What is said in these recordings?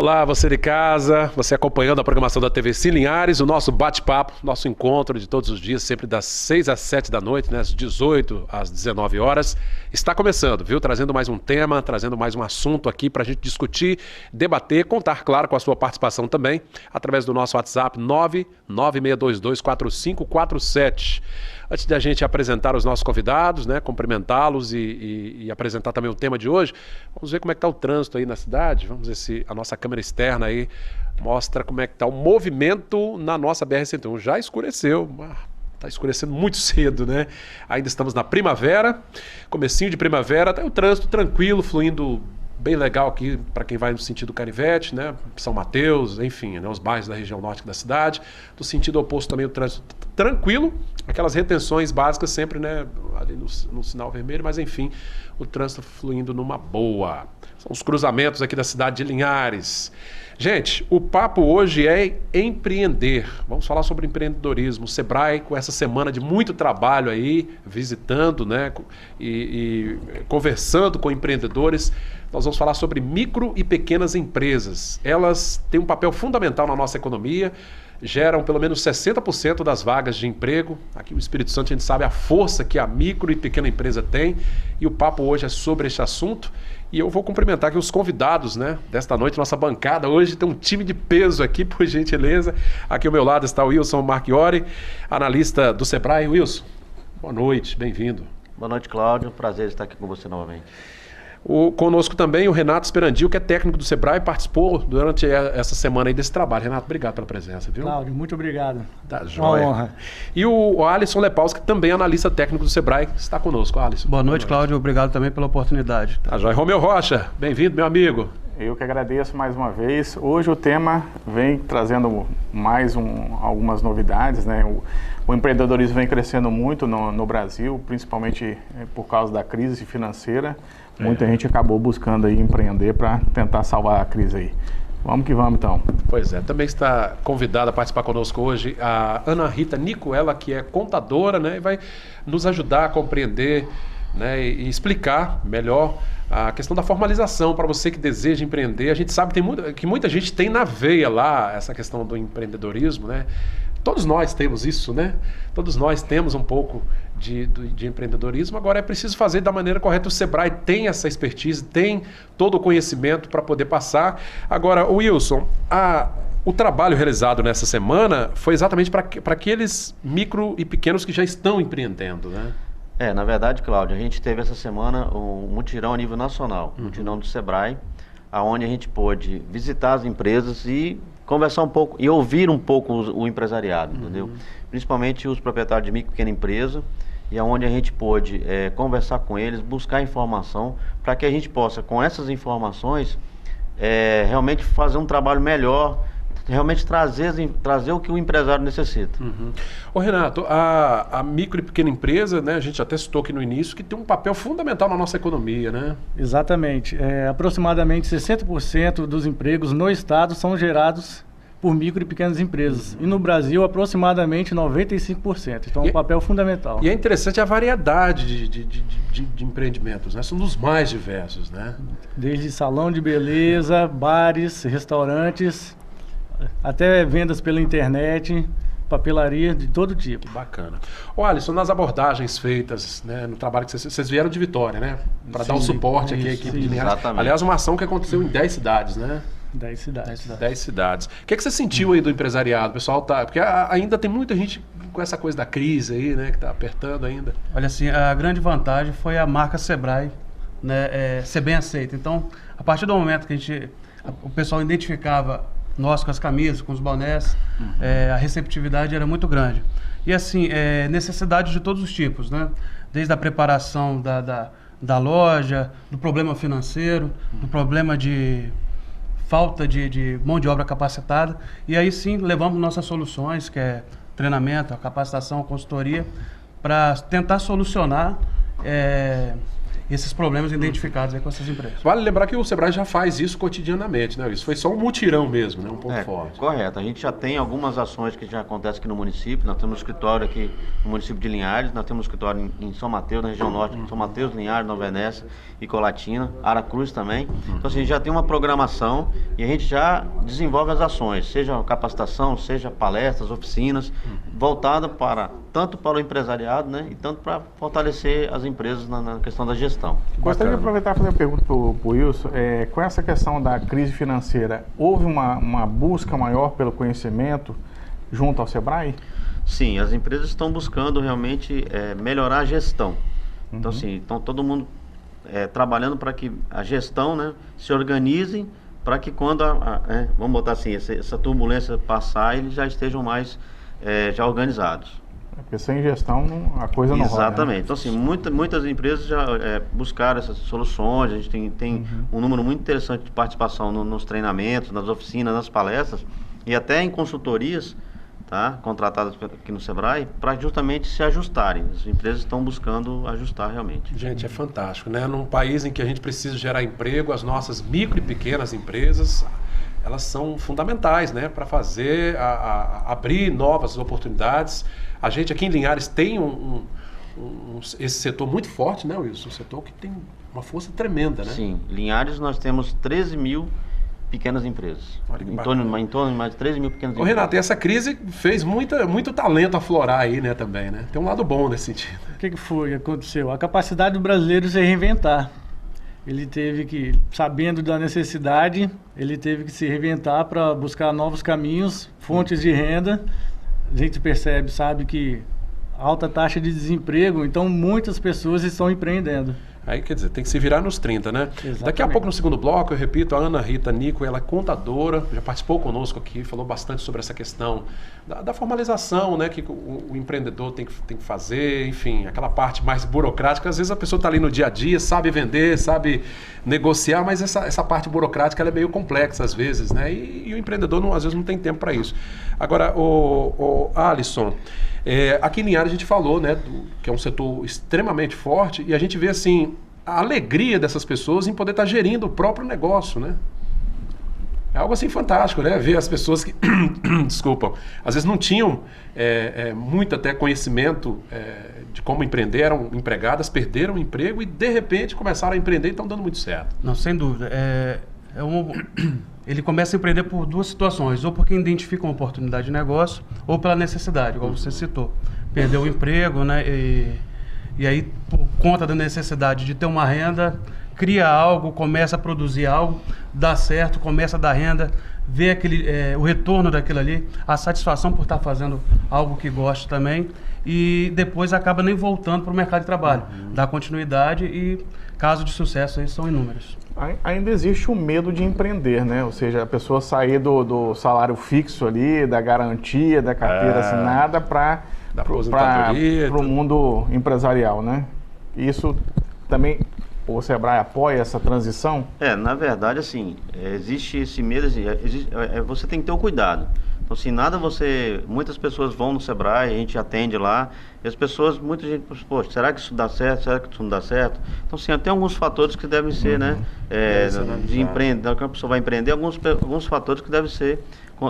Olá, você de casa, você acompanhando a programação da TV Sim Linhares, o nosso bate-papo, nosso encontro de todos os dias, sempre das 6 às 7 da noite, né, às 18 às 19 horas, está começando, viu? Trazendo mais um tema, trazendo mais um assunto aqui para a gente discutir, debater, contar, claro, com a sua participação também, através do nosso WhatsApp 996224547. Antes de a gente apresentar os nossos convidados, né, cumprimentá-los e apresentar também o tema de hoje, vamos ver como é que está o trânsito aí na cidade. Vamos ver se a nossa câmera externa aí mostra como é que está o movimento na nossa BR-101. Já escureceu, está escurecendo muito cedo, né? Ainda estamos na primavera, comecinho de primavera, tá o trânsito tranquilo, fluindo bem legal aqui para quem vai no sentido Canivete, né? São Mateus, enfim, né? Os bairros da região norte da cidade. Do sentido oposto também o trânsito tranquilo, aquelas retenções básicas sempre, né? Ali no sinal vermelho, mas enfim, o trânsito fluindo numa boa. São os cruzamentos aqui da cidade de Linhares. Gente, o papo hoje é empreender. Vamos falar sobre empreendedorismo. O Sebrae, com essa semana de muito trabalho aí, visitando, né? E conversando com empreendedores. Nós vamos falar sobre micro e pequenas empresas. Elas têm um papel fundamental na nossa economia, geram pelo menos 60% das vagas de emprego. Aqui no Espírito Santo a gente sabe a força que a micro e pequena empresa tem. E o papo hoje é sobre esse assunto. E eu vou cumprimentar aqui os convidados, né, desta noite, nossa bancada. Hoje tem um time de peso aqui, por gentileza. Aqui ao meu lado está o Wilson Marchiori, analista do Sebrae. Wilson, boa noite, bem-vindo. Boa noite, Cláudio. Prazer estar aqui com você novamente. Conosco também o Renato Esperandil, que é técnico do Sebrae, participou durante essa semana aí desse trabalho. Renato, obrigado pela presença, viu? Cláudio, muito obrigado. Tá joia. Uma honra. E o Alisson Lepauski, que também é analista técnico do Sebrae, está conosco. Alisson. Boa noite, Cláudio. Obrigado também pela oportunidade. Tá joia. Romeu Rocha, bem-vindo, meu amigo. Eu que agradeço mais uma vez. Hoje o tema vem trazendo algumas novidades, né? O empreendedorismo vem crescendo muito no Brasil, principalmente por causa da crise financeira. Muita gente acabou buscando aí empreender para tentar salvar a crise aí. Vamos que vamos, então. Pois é, também está convidada a participar conosco hoje a Ana Rita Nico, ela que é contadora, né, e vai nos ajudar a compreender, né, e explicar melhor a questão da formalização para você que deseja empreender. A gente sabe que muita gente tem na veia lá essa questão do empreendedorismo, né? Todos nós temos isso, né? Todos nós temos um pouco de empreendedorismo. Agora é preciso fazer da maneira correta. O Sebrae tem essa expertise, tem todo o conhecimento para poder passar. Agora, Wilson, o trabalho realizado nessa semana foi exatamente para aqueles micro e pequenos que já estão empreendendo, né? Na verdade, Cláudio, a gente teve essa semana um mutirão a nível nacional, um mutirão do Sebrae, onde a gente pôde visitar as empresas e conversar um pouco e ouvir um pouco o empresariado, entendeu? Principalmente os proprietários de micro e pequena empresa, e onde a gente pôde conversar com eles, buscar informação, para que a gente possa, com essas informações, realmente fazer um trabalho melhor, realmente trazer o que o empresário necessita. Ô Renato, a micro e pequena empresa, né, a gente até citou aqui no início, que tem um papel fundamental na nossa economia, né? Exatamente. Aproximadamente 60% dos empregos no estado são gerados por micro e pequenas empresas. E no Brasil, aproximadamente 95%. Então, é um papel fundamental. E é interessante a variedade de empreendimentos, né? São dos mais diversos, né? Desde salão de beleza, bares, restaurantes, até vendas pela internet, papelaria de todo tipo. Bacana. Ô Alisson, nas abordagens feitas, né, no trabalho que vocês vieram de Vitória, né? Para dar o suporte aqui à equipe de Linhares. Exatamente. Aliás, uma ação que aconteceu em 10 cidades, né? 10 cidades. 10 cidades. O que você sentiu aí do empresariado? O pessoal tá... Porque ainda tem muita gente com essa coisa da crise aí, né? Que tá apertando ainda. Olha, assim, a grande vantagem foi a marca Sebrae, né, ser bem aceita. Então, a partir do momento que o pessoal identificava nós com as camisas, com os bonés, a receptividade era muito grande. E assim, necessidade de todos os tipos, né? Desde a preparação da loja, do problema financeiro, do problema de falta de mão de obra capacitada. E aí sim, levamos nossas soluções, que é treinamento, a capacitação, a consultoria, para tentar solucionar esses problemas identificados aí com essas empresas. Vale lembrar que o Sebrae já faz isso cotidianamente, né? Isso foi só um mutirão mesmo, né? Um ponto forte. Correto. A gente já tem algumas ações que já acontecem aqui no município. Nós temos um escritório aqui no município de Linhares, nós temos um escritório em São Mateus, na região norte, São Mateus, Linhares, Nova Venécia e Colatina, Aracruz também. Então, assim, a gente já tem uma programação e a gente já desenvolve as ações, seja capacitação, seja palestras, oficinas, voltada tanto para o empresariado, né, e tanto para fortalecer as empresas na questão da gestão. Gostaria de aproveitar e fazer uma pergunta para o Wilson. Com essa questão da crise financeira, houve uma busca maior pelo conhecimento junto ao Sebrae? Sim, as empresas estão buscando realmente melhorar a gestão. Então, assim, estão todo mundo trabalhando para que a gestão, né, se organize para que quando, vamos botar assim, essa turbulência passar, eles já estejam mais já organizados. Porque sem gestão a coisa não roda. Exatamente. Né? Então, assim, muitas empresas já buscaram essas soluções. A gente tem um número muito interessante de participação nos treinamentos, nas oficinas, nas palestras e até em consultorias, tá, contratadas aqui no Sebrae, para justamente se ajustarem. As empresas estão buscando ajustar realmente. Gente, é fantástico, né? Num país em que a gente precisa gerar emprego, as nossas micro e pequenas empresas, elas são fundamentais, né, para fazer, abrir novas oportunidades. A gente aqui em Linhares tem esse setor muito forte, né, Wilson? Um setor que tem uma força tremenda, né? Sim, Linhares nós temos 13 mil pequenas empresas. Em torno de mais de 13 mil pequenas empresas. Renato, e essa crise fez muito talento aflorar aí, né, também, né? Tem um lado bom nesse sentido. O que aconteceu? A capacidade do brasileiro se reinventar. Ele teve que, sabendo da necessidade, ele teve que se reinventar para buscar novos caminhos, fontes de renda. A gente sabe que alta taxa de desemprego, então muitas pessoas estão empreendendo. Aí, quer dizer, tem que se virar nos 30, né? Exatamente. Daqui a pouco, no segundo bloco, eu repito, a Ana Rita Nico, ela é contadora, já participou conosco aqui, falou bastante sobre essa questão da formalização, né, que o empreendedor tem que fazer, enfim, aquela parte mais burocrática. Às vezes a pessoa está ali no dia a dia, sabe vender, sabe negociar, mas essa parte burocrática ela é meio complexa às vezes, né? E o empreendedor, às vezes, não tem tempo para isso. Agora, o Alisson, aqui em Linhares a gente falou, né, que é um setor extremamente forte e a gente vê assim a alegria dessas pessoas em poder estar gerindo o próprio negócio, né? É algo assim fantástico, né? Ver as pessoas que, desculpa, às vezes não tinham muito até conhecimento de como empreender, eram empregadas, perderam o emprego e de repente começaram a empreender e estão dando muito certo. Não, sem dúvida. Ele começa a empreender por duas situações, ou porque identifica uma oportunidade de negócio, ou pela necessidade, igual você citou. Perdeu o emprego, né? E aí, por conta da necessidade de ter uma renda, cria algo, começa a produzir algo, dá certo, começa a dar renda, vê o retorno daquilo ali, a satisfação por estar fazendo algo que gosta também, e depois acaba nem voltando para o mercado de trabalho. Dá continuidade e casos de sucesso aí são inúmeros. Ainda existe o medo de empreender, né? Ou seja, a pessoa sair do salário fixo ali, da garantia, da carteira assinada para o mundo empresarial, né? Isso também, o Sebrae apoia essa transição? Na verdade, assim, existe esse medo, você tem que ter o cuidado. Então, assim, muitas pessoas vão no Sebrae, a gente atende lá, e as pessoas, muita gente, poxa, será que isso dá certo? Será que isso não dá certo? Então, assim, tem alguns fatores que devem ser, né, de empreender, quando a pessoa vai empreender, alguns fatores que devem ser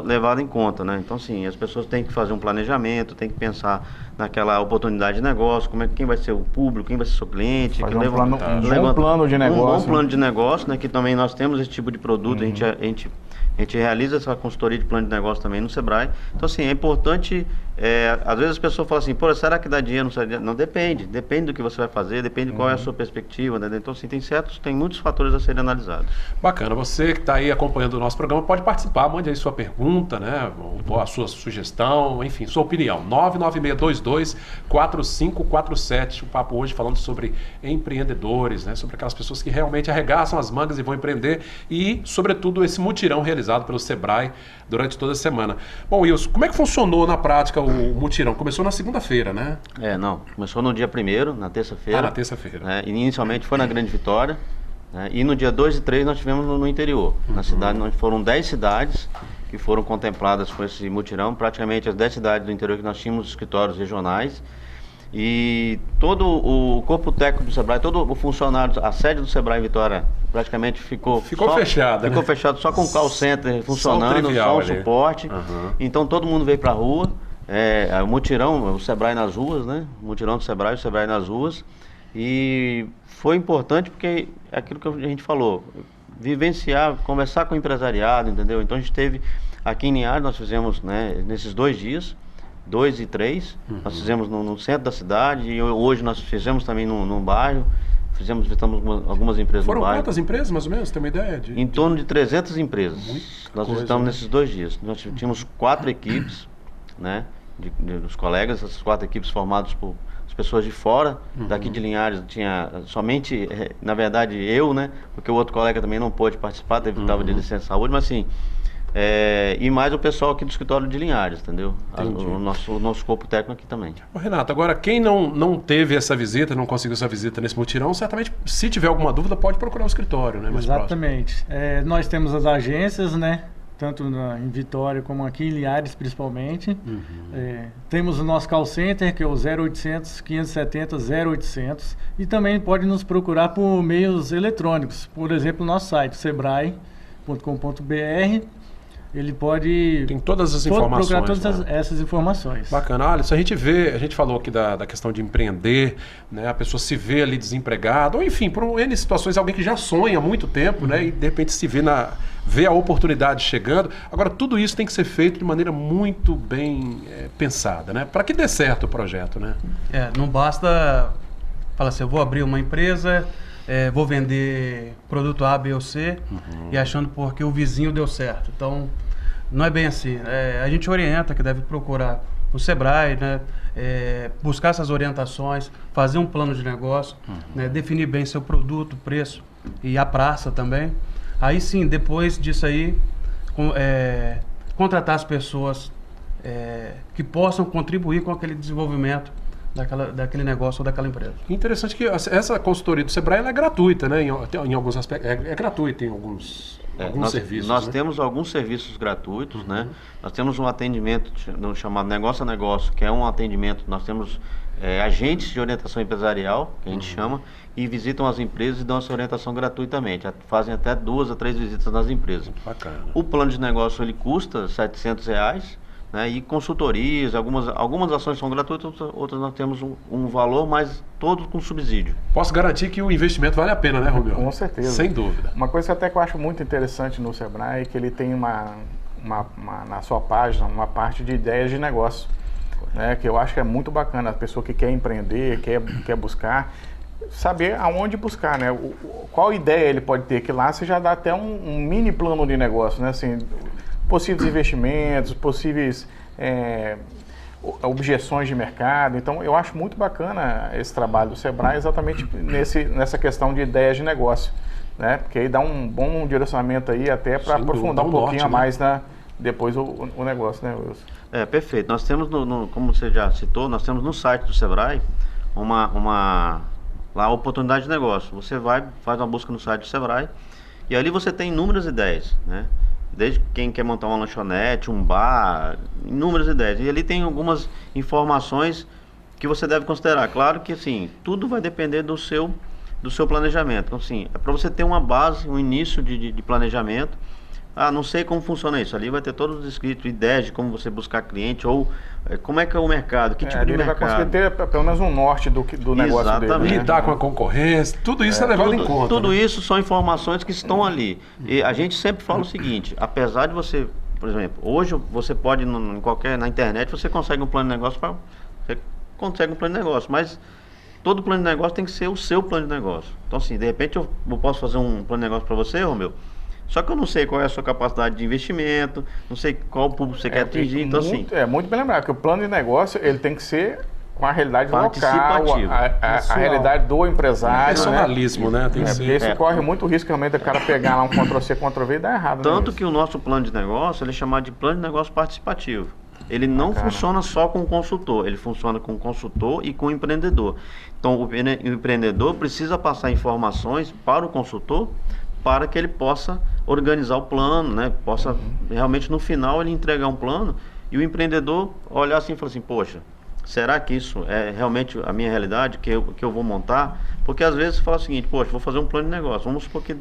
levados em conta, né? Então, assim, as pessoas têm que fazer um planejamento, têm que pensar naquela oportunidade de negócio, quem vai ser o público, quem vai ser o seu cliente. Fazer um bom plano de negócio. Um bom plano de negócio, né, que também nós temos esse tipo de produto, a gente realiza essa consultoria de plano de negócio também no Sebrae. Então, assim, é importante, às vezes as pessoas falam assim, pô, será que dá dinheiro? Não, depende do que você vai fazer, depende de qual é a sua perspectiva, né? Então, assim, tem muitos fatores a serem analisados. Bacana, você que está aí acompanhando o nosso programa pode participar, mande aí sua pergunta, né, ou a sua sugestão, enfim, sua opinião, 99622-4547, o papo hoje falando sobre empreendedores, né, sobre aquelas pessoas que realmente arregaçam as mangas e vão empreender e, sobretudo, esse mutirão realizado pelo Sebrae durante toda a semana. Bom, Wilson, como é que funcionou na prática o mutirão? Começou na segunda-feira, né? Começou no dia 1º, na terça-feira. Na terça-feira. Inicialmente foi na Grande Vitória, né, e no dia 2 e 3 nós tivemos no interior. Na cidade, foram 10 cidades que foram contempladas com esse mutirão, praticamente as 10 cidades do interior que nós tínhamos escritórios regionais. E todo o corpo técnico do Sebrae, todo o funcionário, a sede do Sebrae em Vitória praticamente ficou fechada, ficou né? fechado só com o call center funcionando, trivial só o ali. suporte. Uhum. Então todo mundo veio pra rua, o mutirão, o Sebrae nas ruas, né? O mutirão do Sebrae, o Sebrae nas ruas. E foi importante porque é aquilo que a gente falou, vivenciar, conversar com o empresariado, entendeu? Então a gente teve aqui em Linhares, nós fizemos, né, nesses 2 dias, 2 e 3, nós fizemos no centro da cidade e hoje nós fizemos também no bairro, visitamos algumas empresas Foram no bairro. quantas empresas, mais ou menos? Tem uma ideia? Em torno de 300 empresas. Nós coisa, visitamos né? nesses 2 dias. Nós tínhamos 4 equipes, né, dos colegas, essas 4 equipes formadas por as pessoas de fora, daqui de Linhares tinha somente, na verdade, eu, né, porque o outro colega também não pôde participar, estava de licença de saúde, mas assim, e mais o pessoal aqui do escritório de Linhares, entendeu? O nosso corpo técnico aqui também. Ô, Renato, agora quem não teve essa visita, não conseguiu essa visita nesse mutirão, certamente, se tiver alguma dúvida, pode procurar o escritório, né? Mais próximo. Exatamente. Nós temos as agências, né? Tanto em Vitória como aqui em Linhares, principalmente. Temos o nosso call center, que é o 0800 570 0800. E também pode nos procurar por meios eletrônicos. Por exemplo, o nosso site, sebrae.com.br. Ele pode... Tem todas as informações. Procurar todas né? essas informações. Bacana. Olha, se a gente falou aqui da questão de empreender, né? A pessoa se vê ali desempregada, ou enfim, por N situações, alguém que já sonha há muito tempo, né? E de repente se vê a oportunidade chegando. Agora, tudo isso tem que ser feito de maneira muito bem pensada, né? Para que dê certo o projeto, né? Não basta falar assim, eu vou abrir uma empresa, vou vender produto A, B ou C, e achando porque o vizinho deu certo. Então, não é bem assim. A gente orienta que deve procurar o Sebrae, né? Buscar essas orientações, fazer um plano de negócio, né? Definir bem seu produto, preço e a praça também. Aí sim, depois disso aí, contratar as pessoas que possam contribuir com aquele desenvolvimento daquele negócio ou daquela empresa. Interessante que essa consultoria do Sebrae ela é gratuita, né? Em alguns aspectos. É gratuita em alguns serviços. Nós né? temos alguns serviços gratuitos, né? Nós temos um atendimento chamado Negócio a Negócio, que é um atendimento, nós temos agentes de orientação empresarial, que a gente chama, e visitam as empresas e dão essa orientação gratuitamente. Fazem até 2 a 3 visitas nas empresas. Bacana. O plano de negócio ele custa R$700, né? E consultorias, algumas ações são gratuitas, outras nós temos um valor, mas todos com subsídio. Posso garantir que o investimento vale a pena, né, Romeu? Com certeza. Sem dúvida. Uma coisa até que eu acho muito interessante no Sebrae é que ele tem na sua página uma parte de ideias de negócio, né? Que eu acho que é muito bacana. A pessoa que quer empreender, quer buscar, saber aonde buscar, né? Qual ideia ele pode ter, que lá você já dá até um mini plano de negócio, né? Assim, possíveis investimentos, possíveis objeções de mercado. Então, eu acho muito bacana esse trabalho do Sebrae exatamente nessa questão de ideias de negócio, né? Porque aí dá um bom direcionamento aí até para aprofundar um pouquinho a mais depois o negócio, né, Wilson? Perfeito. Nós temos, como você já citou, nós temos no site do Sebrae lá a oportunidade de negócio. Você faz uma busca no site do Sebrae e ali você tem inúmeras ideias, né? Desde quem quer montar uma lanchonete, um bar, inúmeras ideias. E ali tem algumas informações que você deve considerar. Claro que, assim, tudo vai depender do seu planejamento. Então, assim, é para você ter uma base, um início de planejamento. Não sei como funciona isso. Ali vai ter todos os escritos, ideias de como você buscar cliente ou como é que é o mercado, que tipo de mercado. Ele vai conseguir ter pelo menos um norte do negócio dele. Né? Lidar com a concorrência, tudo isso é levado em conta. Tudo isso são informações que estão ali. E a gente sempre fala o seguinte, apesar de você, por exemplo, hoje você pode, na internet, você consegue um plano de negócio, mas todo plano de negócio tem que ser o seu plano de negócio. Então, assim, de repente eu posso fazer um plano de negócio para você, Romeu, só que eu não sei qual é a sua capacidade de investimento, não sei qual público você quer atingir, então assim... É muito bem lembrado que o plano de negócio, ele tem que ser com a realidade local, a realidade do empresário. Personalismo, né? Tem que ser. Porque isso corre muito risco realmente do cara pegar lá um Ctrl-C, Ctrl-V e dar errado. Tanto que o nosso plano de negócio, ele é chamado de plano de negócio participativo. Ele não funciona só com o consultor, ele funciona com o consultor e com o empreendedor. Então, o empreendedor precisa passar informações para o consultor para que ele possa organizar o plano, né? Possa realmente no final ele entregar um plano e o empreendedor olhar assim e falar assim, poxa, será que isso é realmente a minha realidade, que eu vou montar? Porque às vezes você fala o seguinte, poxa, vou fazer um plano de negócio, vamos supor que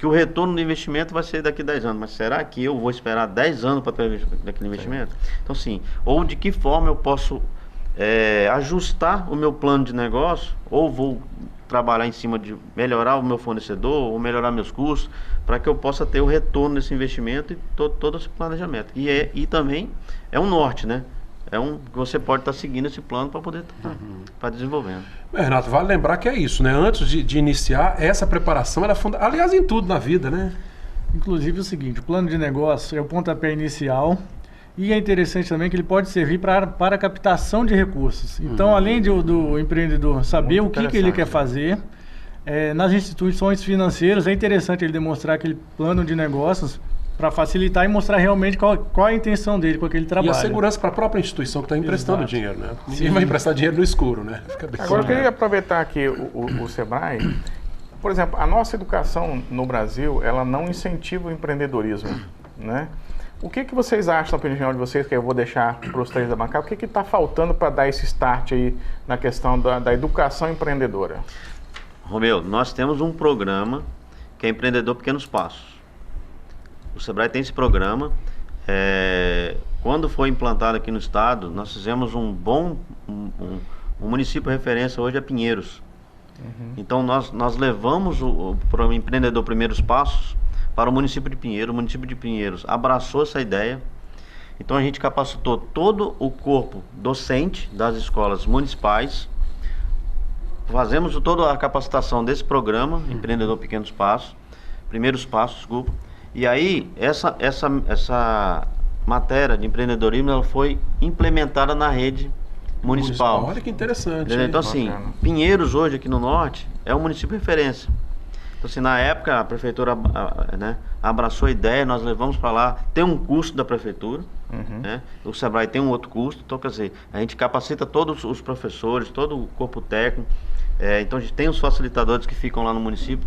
o retorno do investimento vai ser daqui a 10 anos, mas será que eu vou esperar 10 anos para ter aquele investimento? Então, sim, ou de que forma eu posso ajustar o meu plano de negócio, ou vou trabalhar em cima de melhorar o meu fornecedor, ou melhorar meus custos, para que eu possa ter o retorno desse investimento e todo esse planejamento. E também é um norte, né? Que você pode estar seguindo esse plano para poder estar desenvolvendo. Renato, vale lembrar que é isso, né? Antes de iniciar, essa preparação era fundamental. Aliás, em tudo na vida, né? Inclusive é o seguinte, o plano de negócio é o pontapé inicial e é interessante também que ele pode servir para a captação de recursos. Então, além do empreendedor saber o que ele quer fazer, nas instituições financeiras é interessante ele demonstrar aquele plano de negócios para facilitar e mostrar realmente qual é a intenção dele com aquele trabalho. E a segurança para a própria instituição que está emprestando dinheiro, né? Ninguém vai emprestar dinheiro no escuro, né? Fica bem. Agora eu queria aproveitar aqui o Sebrae. Por exemplo, a nossa educação no Brasil, ela não incentiva o empreendedorismo, né? O que vocês acham, na opinião de vocês, que eu vou deixar para os três da bancada, o que está faltando para dar esse start aí na questão da educação empreendedora? Romeu, nós temos um programa que é Empreendedor Pequenos Passos. O Sebrae tem esse programa. Quando foi implantado aqui no estado, nós fizemos um município referência hoje é Pinheiros. Então nós levamos o Empreendedor Primeiros Passos para o município de Pinheiros. O município de Pinheiros abraçou essa ideia. Então a gente capacitou todo o corpo docente das escolas municipais. Fazemos toda a capacitação desse programa, Empreendedor Pequenos Passos, Primeiros Passos, desculpa. E aí, essa matéria de empreendedorismo ela foi implementada na rede municipal. Olha que interessante. Então, assim, Pinheiros hoje aqui no norte é um município de referência. Então, assim, na época a prefeitura abraçou a ideia, nós levamos para lá, tem um custo da prefeitura, né? O Sebrae tem um outro custo, então, quer dizer, a gente capacita todos os professores, todo o corpo técnico. Então a gente tem os facilitadores que ficam lá no município.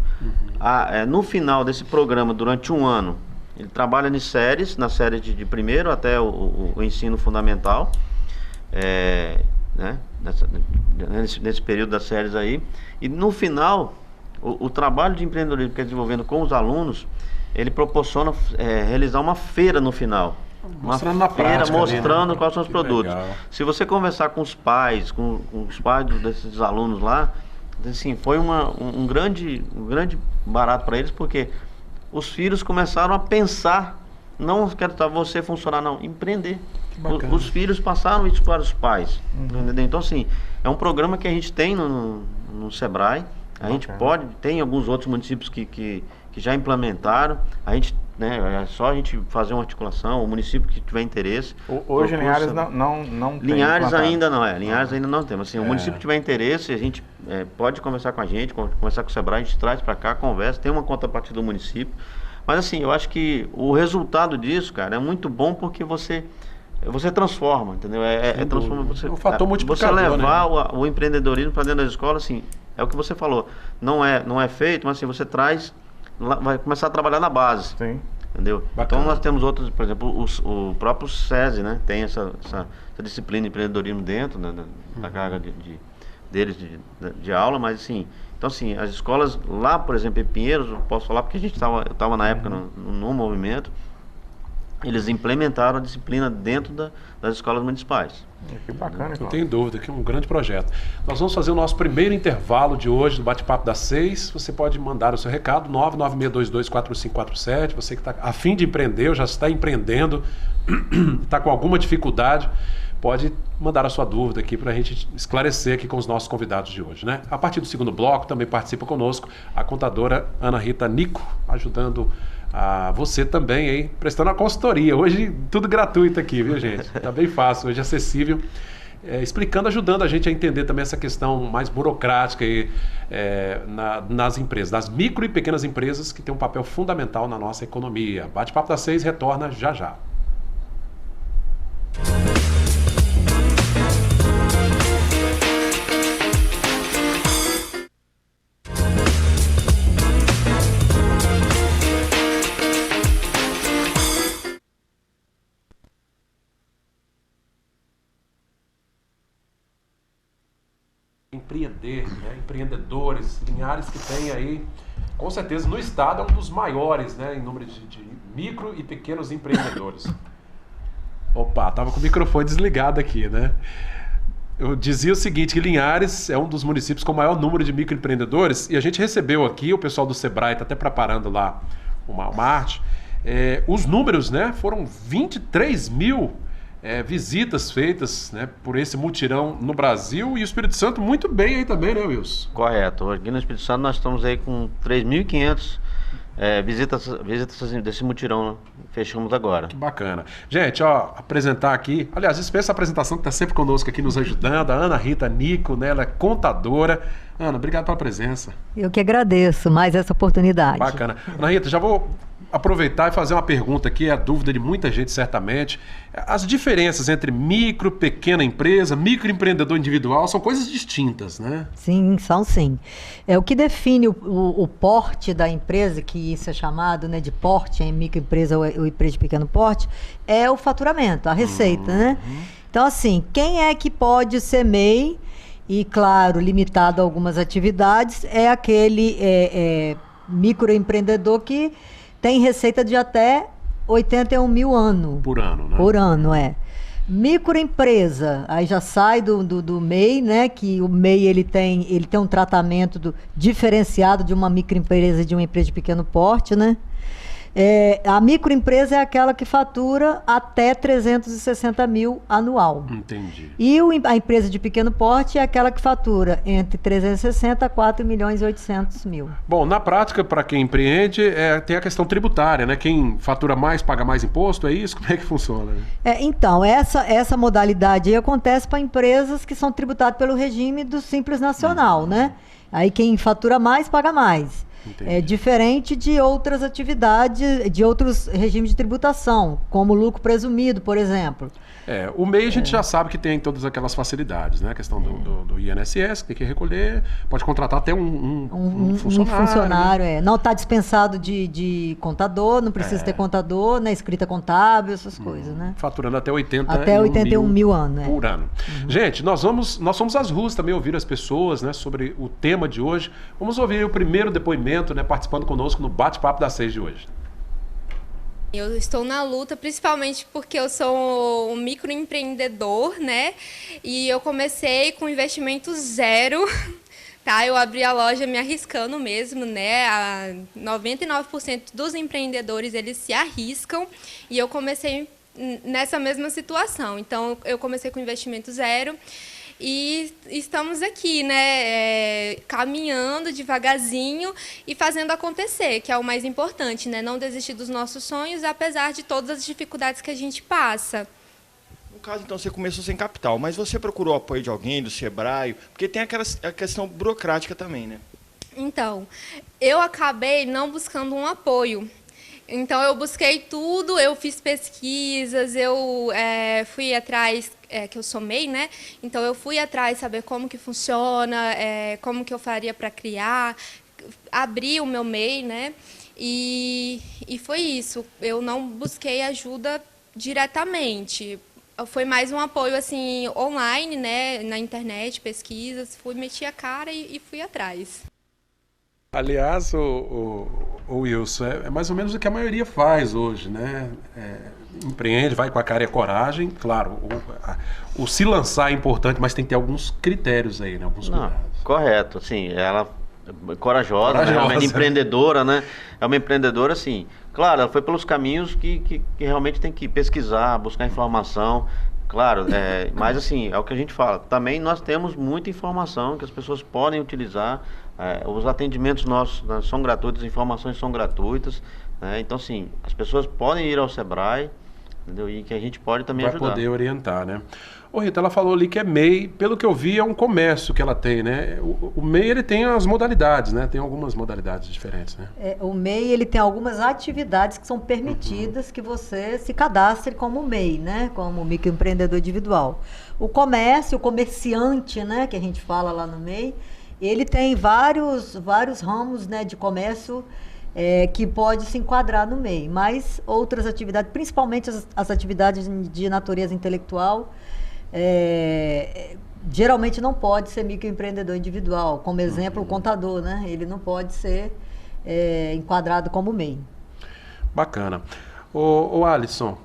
No final desse programa, durante um ano, ele trabalha nas séries de primeiro até o ensino fundamental, né? Nesse período das séries aí. E no final, o trabalho de empreendedorismo que é desenvolvendo com os alunos, ele proporciona realizar uma feira no final. Mostrando na prática, mostrando né? quais são os produtos. Legal. Se você conversar com os pais, com os pais desses alunos lá, assim, foi um grande barato para eles, porque os filhos começaram a pensar, não quero você funcionar, não, empreender. Os filhos passaram isso para os pais. Entendeu? Então, assim, é um programa que a gente tem no Sebrae. A gente tem alguns outros municípios que já implementaram. A gente, né, é só a gente fazer uma articulação, o município que tiver interesse. Hoje Linhares não tem. Linhares ainda não Linhares ainda não temos. Assim, o município que tiver interesse, a gente pode conversar com a gente, conversar com o Sebrae, a gente traz para cá, conversa, tem uma contrapartida do município. Mas assim, eu acho que o resultado disso, cara, é muito bom porque você transforma, entendeu? Transforma um fator multiplicador, você levar, né? o empreendedorismo para dentro da escola, assim, é o que você falou. Não é feito, mas assim, você traz, vai começar a trabalhar na base. Sim. Entendeu? Bacana. Então nós temos outros, por exemplo, o próprio SESI, né? Tem essa disciplina de empreendedorismo dentro, né, da carga deles de aula, mas assim, então assim, as escolas lá, por exemplo, em Pinheiros, eu posso falar porque eu estava na época no movimento, eles implementaram a disciplina dentro das escolas municipais. Que bacana, Não tenho dúvida que é um grande projeto. Nós vamos fazer o nosso primeiro intervalo de hoje do Bate-Papo das 6. Você pode mandar o seu recado, 996224547. Você que está a fim de empreender ou já está empreendendo, está com alguma dificuldade, pode mandar a sua dúvida aqui para a gente esclarecer aqui com os nossos convidados de hoje, né? A partir do segundo bloco também participa conosco a contadora Ana Rita Nico, ajudando a você também aí, prestando a consultoria. Hoje tudo gratuito aqui, viu, gente? Tá bem fácil, hoje acessível, explicando, ajudando a gente a entender também essa questão mais burocrática aí, nas empresas, das micro e pequenas empresas que tem um papel fundamental na nossa economia. Bate-Papo das 6 retorna já já. né, empreendedores, Linhares que tem aí, com certeza no estado é um dos maiores, né, em número de micro e pequenos empreendedores. Opa, tava com o microfone desligado aqui, né? Eu dizia o seguinte, que Linhares é um dos municípios com o maior número de microempreendedores, e a gente recebeu aqui, o pessoal do Sebrae está até preparando lá uma arte, os números, né, foram 23 mil visitas feitas, né, por esse mutirão no Brasil, e o Espírito Santo muito bem aí também, né, Wilson? Correto. Aqui no Espírito Santo nós estamos aí com 3.500 visitas desse mutirão, fechamos agora. Que bacana. Gente, ó, apresentar aqui, aliás, dispensa a apresentação que está sempre conosco aqui nos ajudando, a Ana Rita Nico, né, ela é contadora. Ana, obrigado pela presença. Eu que agradeço mais essa oportunidade. Bacana. Ana Rita, já vou aproveitar e fazer uma pergunta aqui, é a dúvida de muita gente certamente. As diferenças entre micro, pequena empresa, microempreendedor individual são coisas distintas, né? Sim, são sim. O que define o porte da empresa, que isso é chamado, né, de porte, em microempresa ou empresa de pequeno porte, é o faturamento, a receita, né? Então, assim, quem é que pode ser MEI e, claro, limitado a algumas atividades, é aquele microempreendedor que tem receita de até 81 mil ano. Por ano, né? Por ano, Microempresa, aí já sai do MEI, né? Que o MEI ele tem um tratamento diferenciado de uma microempresa e de uma empresa de pequeno porte, né? A microempresa é aquela que fatura até 360 mil anual. Entendi. E a empresa de pequeno porte é aquela que fatura entre 360 a 4 milhões e 800 mil. Bom, na prática, para quem empreende, tem a questão tributária, né? Quem fatura mais, paga mais imposto, é isso? Como é que funciona? Então, essa modalidade aí acontece para empresas que são tributadas pelo regime do Simples Nacional, né? Aí quem fatura mais, paga mais. Entendi. É diferente de outras atividades, de outros regimes de tributação, como lucro presumido, por exemplo. O MEI a gente já sabe que tem todas aquelas facilidades, né? A questão do INSS, que tem que recolher, pode contratar até um funcionário. Funcionário, Não está dispensado de contador, não precisa ter contador, né? Escrita contábil, essas coisas, né? Faturando até 81 mil anos. Por ano. Gente, nós fomos às ruas também ouvir as pessoas, né, sobre o tema de hoje. Vamos ouvir o primeiro depoimento, né, participando conosco no Bate-Papo das 6 de hoje. Eu estou na luta, principalmente porque eu sou um microempreendedor, né? E eu comecei com investimento zero, tá? Eu abri a loja me arriscando mesmo, né? 99% dos empreendedores, eles se arriscam e eu comecei nessa mesma situação. Então, eu comecei com investimento zero. E estamos aqui, né, caminhando devagarzinho e fazendo acontecer, que é o mais importante, né? Não desistir dos nossos sonhos, apesar de todas as dificuldades que a gente passa. No caso, então, você começou sem capital, mas você procurou apoio de alguém, do Sebrae? Porque tem a questão burocrática também, né? Então, eu acabei não buscando um apoio. Então, eu busquei tudo, eu fiz pesquisas, eu fui atrás, que eu sou MEI, né? Então, eu fui atrás saber como que funciona, como que eu faria para criar, abri o meu MEI, né? E foi isso, eu não busquei ajuda diretamente. Foi mais um apoio, assim, online, né? Na internet, pesquisas, meti a cara e fui atrás. Aliás, o Wilson, é mais ou menos o que a maioria faz hoje, né? Empreende, vai com a cara e a coragem. Claro, o se lançar é importante, mas tem que ter alguns critérios aí, né? Alguns cuidados. Correto, assim, ela é corajosa. Né? Realmente empreendedora, né? É uma empreendedora, assim, claro, ela foi pelos caminhos que realmente tem que pesquisar, buscar informação. Claro, mas assim, é o que a gente fala. Também nós temos muita informação que as pessoas podem utilizar. Os atendimentos nossos, né, são gratuitos, as informações são gratuitas, né? Então, assim, as pessoas podem ir ao Sebrae, entendeu? E que a gente pode também ajudar. Vai poder orientar, né? Ô Rita, ela falou ali que é MEI, pelo que eu vi é um comércio que ela tem, né? O MEI, ele tem as modalidades, né? Tem algumas modalidades diferentes, né? O MEI, ele tem algumas atividades que são permitidas que você se cadastre como MEI, né? Como microempreendedor individual. O comércio, o comerciante, né? Que a gente fala lá no MEI, ele tem vários ramos, né, de comércio que pode se enquadrar no MEI, mas outras atividades, principalmente as atividades de natureza intelectual, geralmente não pode ser microempreendedor individual. Como exemplo, o contador, né? Ele não pode ser enquadrado como MEI. Bacana. Ô Alisson,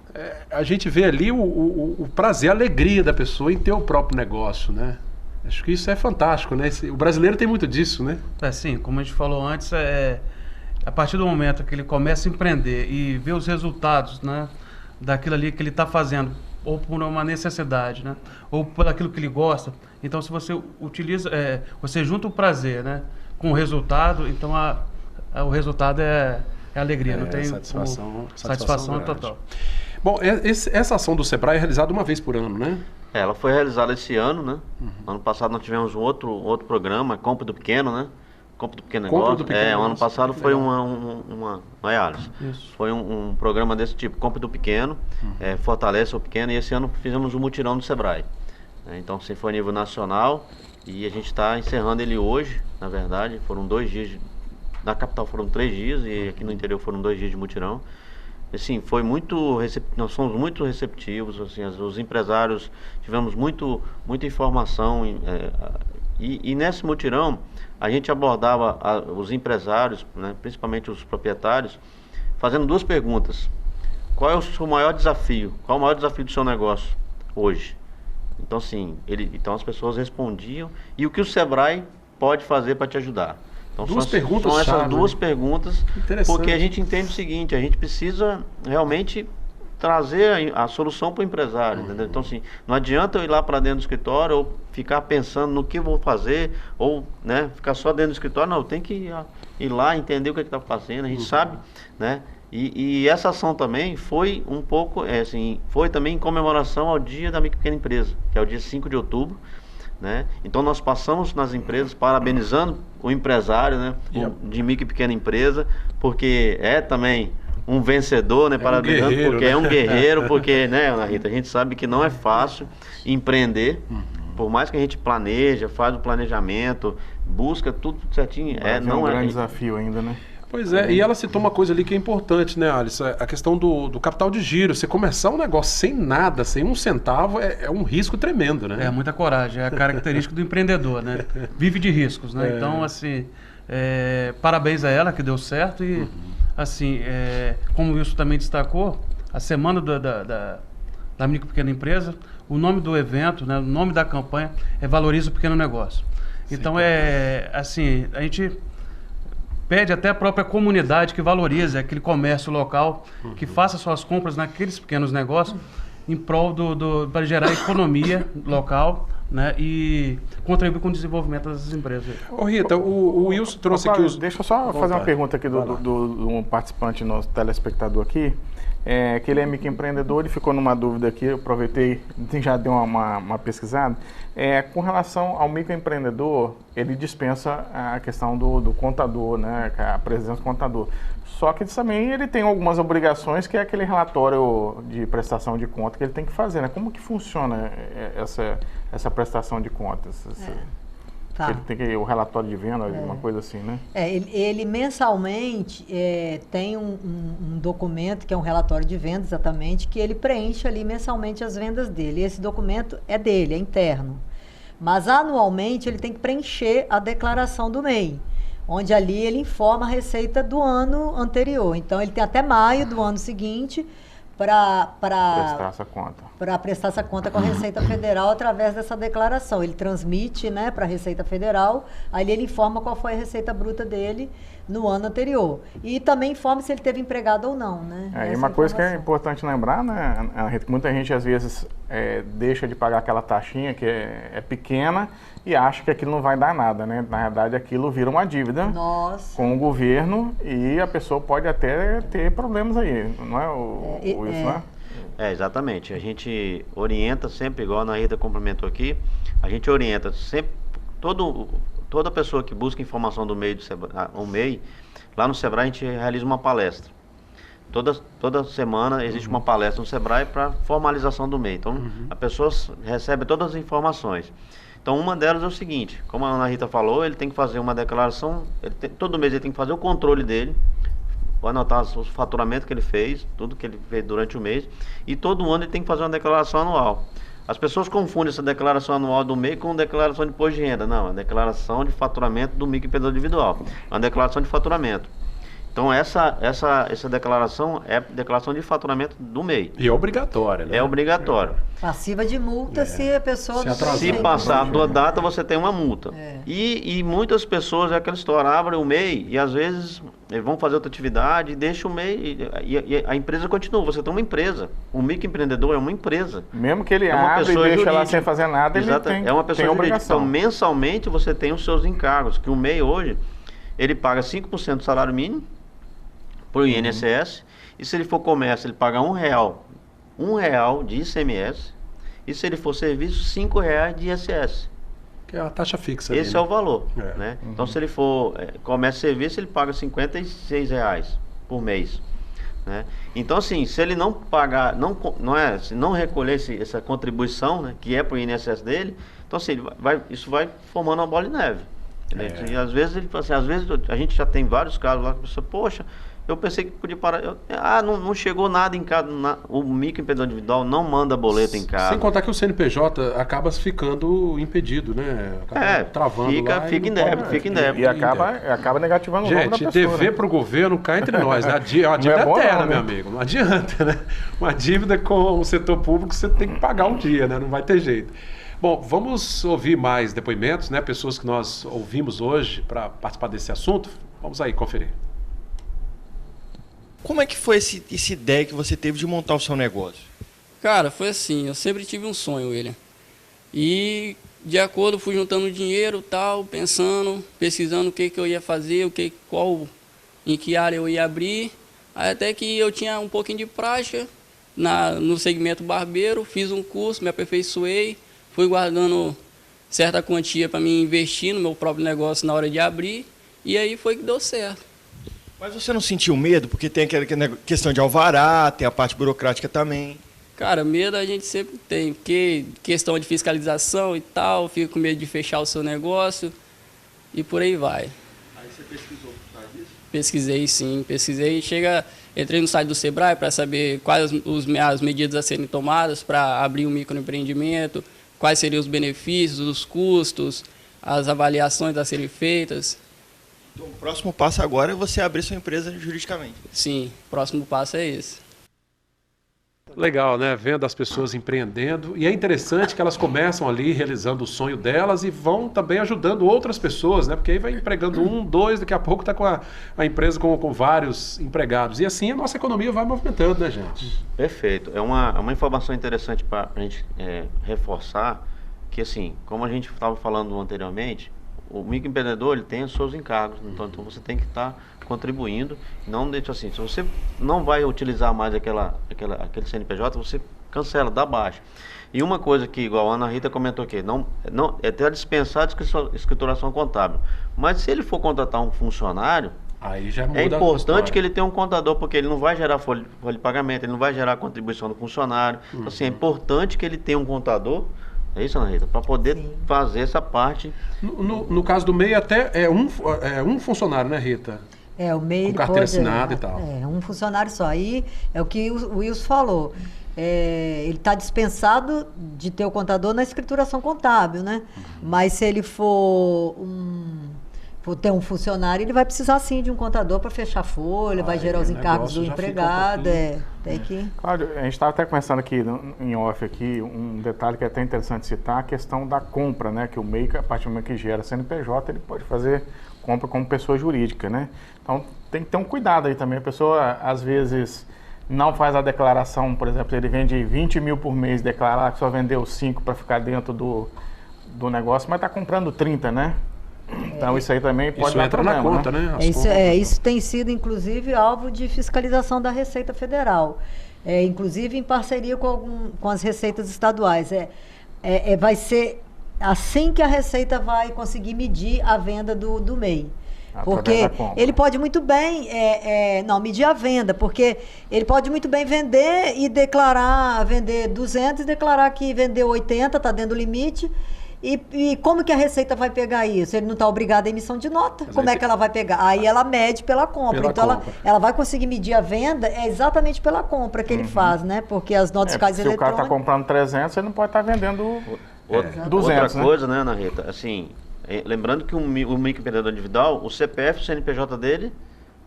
a gente vê ali o prazer, a alegria da pessoa em ter o próprio negócio, né? Acho que isso é fantástico, né? O brasileiro tem muito disso, né? Sim, como a gente falou antes, a partir do momento que ele começa a empreender e vê os resultados, né, daquilo ali que ele está fazendo, ou por uma necessidade, né, ou por aquilo que ele gosta, então se você utiliza, você junta o prazer, né, com o resultado, então o resultado é alegria, não tem satisfação total. Bom, essa ação do Sebrae é realizada uma vez por ano, né? Ela foi realizada esse ano, né? Ano passado nós tivemos um outro programa, Compre do Pequeno, né? Compre do Pequeno Negócio. O ano passado foi não é, Alisson? Isso. Foi um programa desse tipo, Compre do Pequeno, Fortalece o Pequeno, e esse ano fizemos um mutirão do Sebrae. Então, assim, foi a nível nacional, e a gente está encerrando ele hoje, na verdade. Foram 2 dias, na capital foram 3 dias, e aqui no interior foram 2 dias de mutirão. Assim, nós somos muito receptivos, assim, os empresários, tivemos muita informação, e nesse mutirão a gente abordava os empresários, né, principalmente os proprietários, fazendo 2 perguntas. Qual é o seu maior desafio? Qual é o maior desafio do seu negócio hoje? Então, assim, então as pessoas respondiam, e o que o Sebrae pode fazer para te ajudar? Então, são essas 2 perguntas, porque a gente entende o seguinte: a gente precisa realmente trazer a solução para o empresário, entendeu? Então, assim, não adianta eu ir lá para dentro do escritório ou ficar pensando no que vou fazer, ou, né, ficar só dentro do escritório. Não, eu tenho que ir lá, entender o que está fazendo, a gente sabe, né? E essa ação também foi um pouco, foi também em comemoração ao Dia da Micro e Pequena Empresa, que é o dia 5 de outubro. Né? Então nós passamos nas empresas parabenizando o empresário, né, de micro e pequena empresa, porque é também um vencedor, né, parabenizando, porque é um guerreiro, porque, né, Ana Rita, a gente sabe que não é fácil empreender, por mais que a gente planeja, faz o planejamento, busca tudo certinho, não é um grande desafio ainda, né? Pois é, e ela citou uma coisa ali que é importante, né, Alice? A questão do capital de giro. Você começar um negócio sem nada, sem um centavo, é um risco tremendo, né? É muita coragem, é a característica do empreendedor, né? Vive de riscos, né? Então, assim, parabéns a ela que deu certo e, assim, como o Wilson também destacou, a semana da micro e pequena empresa, o nome do evento, né, o nome da campanha é Valoriza o Pequeno Negócio. Então, assim, a gente pede até a própria comunidade que valorize aquele comércio local, que faça suas compras naqueles pequenos negócios em prol para gerar economia local, né, e contribuir com o desenvolvimento das empresas. Ô Rita, o Wilson trouxe aqui os... Deixa eu só fazer uma pergunta aqui do um participante, nosso telespectador aqui, que ele é microempreendedor e ficou numa dúvida aqui, eu aproveitei, já dei uma pesquisada. Com relação ao microempreendedor, ele dispensa a questão do contador, né, a presença do contador. Só que também ele tem algumas obrigações, que é aquele relatório de prestação de conta que ele tem que fazer, né? Como que funciona essa prestação de contas? Tá. Ele tem que o relatório de venda, uma coisa assim, né? Ele mensalmente tem um documento, que é um relatório de venda, exatamente, que ele preenche ali mensalmente as vendas dele. E esse documento é dele, é interno. Mas anualmente ele tem que preencher a declaração do MEI, onde ali ele informa a receita do ano anterior. Então ele tem até maio do ano seguinte para prestar essa conta com a Receita Federal através dessa declaração. Ele transmite, né, para a Receita Federal, aí ele informa qual foi a receita bruta dele no ano anterior. E também informa se ele teve empregado ou não, né? E uma coisa que é importante lembrar, né, muita gente às vezes deixa de pagar aquela taxinha que é pequena e acha que aquilo não vai dar nada, né? Na verdade, aquilo vira uma dívida com o governo e a pessoa pode até ter problemas aí, não é isso, né? Exatamente. A gente orienta sempre, igual a Ana Rita complementou aqui, a gente orienta sempre, toda pessoa que busca informação do MEI, lá no Sebrae a gente realiza uma palestra. Toda semana existe uma palestra no Sebrae para formalização do MEI. Então, a pessoa recebe todas as informações. Então, uma delas é o seguinte, como a Ana Rita falou, ele tem que fazer uma declaração, todo mês ele tem que fazer o controle dele, vai anotar o faturamento que ele fez, tudo que ele fez durante o mês, e todo ano ele tem que fazer uma declaração anual. As pessoas confundem essa declaração anual do MEI com declaração de imposto de renda. Não, é declaração de faturamento do microempreendedor individual. É uma declaração de faturamento. Então, essa declaração é declaração de faturamento do MEI. E é obrigatória, né? É obrigatório. Passiva de multa se a pessoa Se não atrasar. Se fez. passar a tua data, você tem uma multa. É. E muitas pessoas, é aquela história, abrem o MEI e às vezes eles vão fazer outra atividade e deixam o MEI e a empresa continua. Você tem uma empresa. O microempreendedor é uma empresa. Mesmo que ele É uma abre e pessoa deixa lá jurídica. sem fazer nada, Exato, ele tem, é uma pessoa tem jurídica. Então, obrigação. mensalmente você tem os seus encargos, que o MEI hoje, ele paga 5% do salário mínimo para o INSS, e se ele for comércio, ele paga R$1 de ICMS, e se ele for serviço, R$5 de ISS. Que é a taxa fixa. Esse é o valor. É. Né? Então, se ele for comércio e serviço, ele paga R$56 por mês. Né? Então, assim, se ele não pagar, se não recolher essa contribuição, né, que é para o INSS dele, então, assim, isso vai formando uma bola de neve. E às vezes, às vezes a gente já tem vários casos lá que a pessoa, poxa, eu pensei que podia parar. Não chegou nada em casa. O microempreendedor individual não manda boleto em casa. Sem contar que o CNPJ acaba ficando impedido, né? Acaba travando lá. Fica em débito. E acaba negativando o nome da Gente, pessoa. dever para o governo cá entre nós, né? A dívida é bom, eterna, não, meu né? amigo. Não adianta, né? Uma dívida com o setor público você tem que pagar um dia, né? Não vai ter jeito. Bom, vamos ouvir mais depoimentos, né? Pessoas que nós ouvimos hoje para participar desse assunto. Vamos aí conferir. Como é que foi essa ideia que você teve de montar o seu negócio? Cara, foi assim, eu sempre tive um sonho, William. E de acordo, fui juntando dinheiro, tal, pensando, pesquisando o que eu ia fazer, em que área eu ia abrir. Aí até que eu tinha um pouquinho de prática no segmento barbeiro, fiz um curso, me aperfeiçoei, fui guardando certa quantia para me investir no meu próprio negócio na hora de abrir, e aí foi que deu certo. Mas você não sentiu medo? Porque tem aquela questão de alvará, tem a parte burocrática também. Cara, medo a gente sempre tem, porque questão de fiscalização e tal, fica com medo de fechar o seu negócio e por aí vai. Aí você pesquisou por causa disso? Pesquisei. Entrei no site do Sebrae para saber quais as medidas a serem tomadas para abrir um microempreendimento, quais seriam os benefícios, os custos, as avaliações a serem feitas. Então, o próximo passo agora é você abrir sua empresa juridicamente. Sim, o próximo passo é esse. Legal, né? Vendo as pessoas empreendendo. E é interessante que elas começam ali realizando o sonho delas e vão também ajudando outras pessoas, né? Porque aí vai empregando um, dois, daqui a pouco está com a empresa com vários empregados. E assim a nossa economia vai movimentando, né, gente? Perfeito. É uma informação interessante para a gente reforçar que, assim, como a gente estava falando anteriormente, o microempreendedor ele tem os seus encargos, então você tem que estar contribuindo. Não deixa assim, se você não vai utilizar mais aquele CNPJ, você cancela, dá baixa. E uma coisa que, igual a Ana Rita comentou aqui, é até dispensar a escrituração contábil. Mas se ele for contratar um funcionário, aí já muda é importante que ele tenha um contador, porque ele não vai gerar folha de pagamento, ele não vai gerar contribuição do funcionário. Então, assim, é importante que ele tenha um contador. É isso, Ana Rita? Para poder fazer essa parte. No caso do MEI, até é um funcionário, né, Rita? O MEI com carteira assinada e tal. Um funcionário só. Aí é o que o Wilson falou. Ele está dispensado de ter o contador na escrituração contábil, né? Mas se ele for ter um funcionário, ele vai precisar sim de um contador para fechar a folha, vai gerar os encargos do empregado. Tem que... Cláudio, a gente estava até começando aqui em off aqui, um detalhe que é até interessante citar, a questão da compra, né? Que o MEI, a partir do momento que gera CNPJ, ele pode fazer compra como pessoa jurídica, né? Então tem que ter um cuidado aí também. A pessoa, às vezes, não faz a declaração, por exemplo, ele vende 20 mil por mês, declarar que só vendeu 5 para ficar dentro do negócio, mas está comprando 30, né? Então isso aí também pode dar problema, na conta, né? Isso tem sido, inclusive, alvo de fiscalização da Receita Federal. Inclusive em parceria com as receitas estaduais. Vai ser assim que a Receita vai conseguir medir a venda do MEI. Porque ele pode muito bem, medir a venda, porque ele pode muito bem vender 200 e declarar que vendeu 80, está dentro do limite, E como que a Receita vai pegar isso? Ele não está obrigado à emissão de nota. Como é que ela vai pegar? Aí ela mede pela compra. Pela Então compra. ela vai conseguir medir a venda exatamente pela compra que ele faz, né? Porque as notas fiscais Se o cara está eletrônicas... comprando 300, ele não pode estar vendendo Outra 200, né? coisa, né, Ana Rita? Assim, lembrando que o microempreendedor individual, o CPF e o CNPJ dele,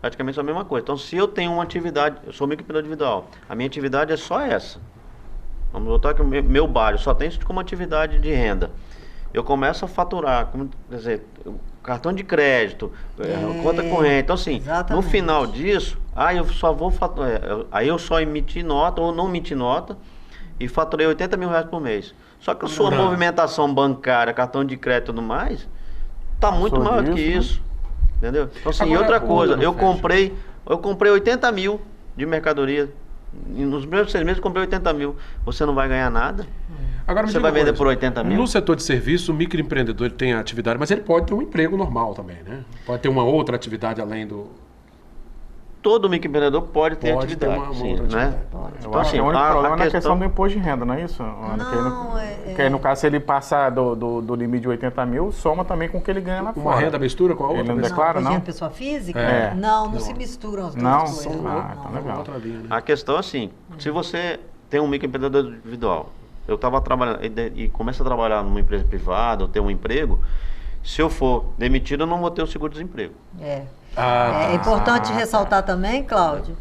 praticamente são a mesma coisa. Então, se eu tenho uma atividade, eu sou microempreendedor individual, a minha atividade é só essa. Vamos botar que o meu bar, eu só tenho isso como atividade de renda. Eu começo a faturar, quer dizer, cartão de crédito, conta corrente. Então, assim, Exatamente. no final disso, eu só vou faturar, aí eu só emiti nota ou não emiti nota e faturei R$80 mil por mês. Só que a sua movimentação bancária, cartão de crédito e tudo mais, tá muito maior que isso. Entendeu? Então, assim, Agora, outra coisa, não eu fecha. comprei 80 mil de mercadoria. E nos primeiros 6 meses eu comprei 80 mil. Você não vai ganhar nada. Agora, me Você diga vai uma vender coisa. por 80 mil. No setor de serviço, o microempreendedor ele tem a atividade, mas ele pode ter um emprego normal também, né? Pode ter uma outra atividade além do... Todo microempreendedor pode ter Pode ter atividade. uma sim, outra né? atividade. Eu Então, acho que assim, o único problema é a questão questão do imposto de renda, não é isso, Ana? Que aí, no caso, se ele passar do limite de 80 mil, soma também com o que ele ganha lá Uma é fora. renda mistura com a outra? Ele não né? declara, Por não? exemplo, pessoa física? É. Não se misturam as duas Não? coisas. Então legal. Outra linha, né? A questão é assim, se você tem um microempreendedor individual, eu estava trabalhando e começa a trabalhar numa empresa privada ou ter um emprego, se eu for demitido, eu não vou ter o seguro-desemprego. É importante ressaltar também, Cláudio,